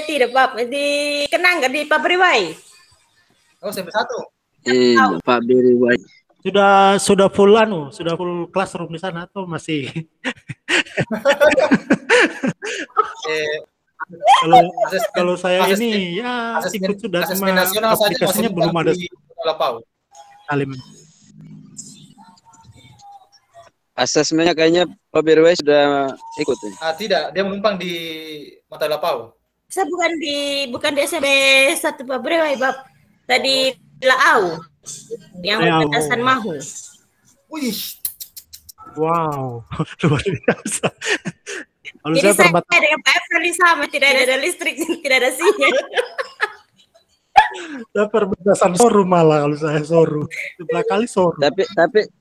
Tidak Pak, di Kenanga di Pak Beriwai. Oh, SMP 1. Pak Beriwai. Sudah full classroom di sana atau masih? Kalau saya ini ya ikut sudah, cuma aplikasinya belum ada. Asesmennya kayaknya Pak Beriwai sudah ikut. Tidak, dia menumpang di Mata Lapau. Saya bukan di SMP 1 Pak Beriwai, Bab. Tadi Laau. Yang perbatasan Mahu. Wih. Wow, luar biasa. Jadi saya dengan Pak Efrali sama, tidak ada listrik, tidak ada sinyal. Saya perbatasan Soru malah kalau saya Soru. Sebelah kali Soru.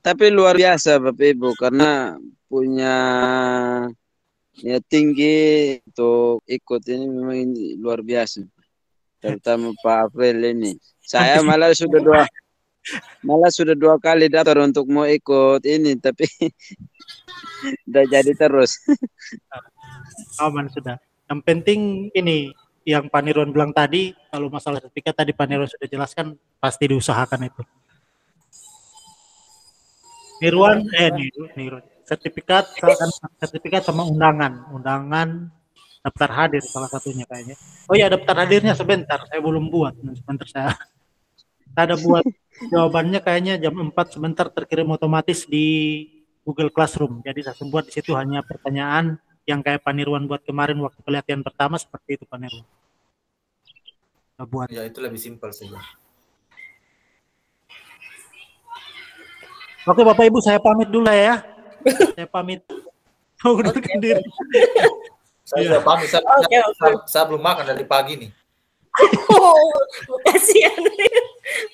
Tapi luar biasa Bapak Ibu karena punya niat tinggi untuk ikut ini, memang ini luar biasa. Terutama Pak April ini. Saya malah sudah dua kali daftar untuk mau ikut ini, tapi udah jadi terus. Aman sudah. Yang penting ini yang Pak Nirwan bilang tadi, kalau masalah sertifikat tadi Pak Nirwan sudah jelaskan, pasti diusahakan itu. Nirwan, sertifikat sama undangan daftar hadir salah satunya kayaknya. Oh ya, daftar hadirnya sebentar, saya belum buat, sebentar saya ada buat jawabannya kayaknya jam 4 sebentar terkirim otomatis di Google Classroom. Jadi saya buat di situ hanya pertanyaan yang kayak Pak Nirwan buat kemarin waktu pelatihan pertama, seperti itu Pak Nirwan. Buat. Ya itu lebih simpel saja. Oke Bapak Ibu, saya pamit dulu ya. Saya pamit. Mengundurkan diri. Saya pamit. Saya belum makan dari pagi nih. Kasihan.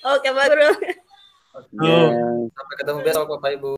Oke Pak Guru. Sampai ketemu besok Bapak Ibu.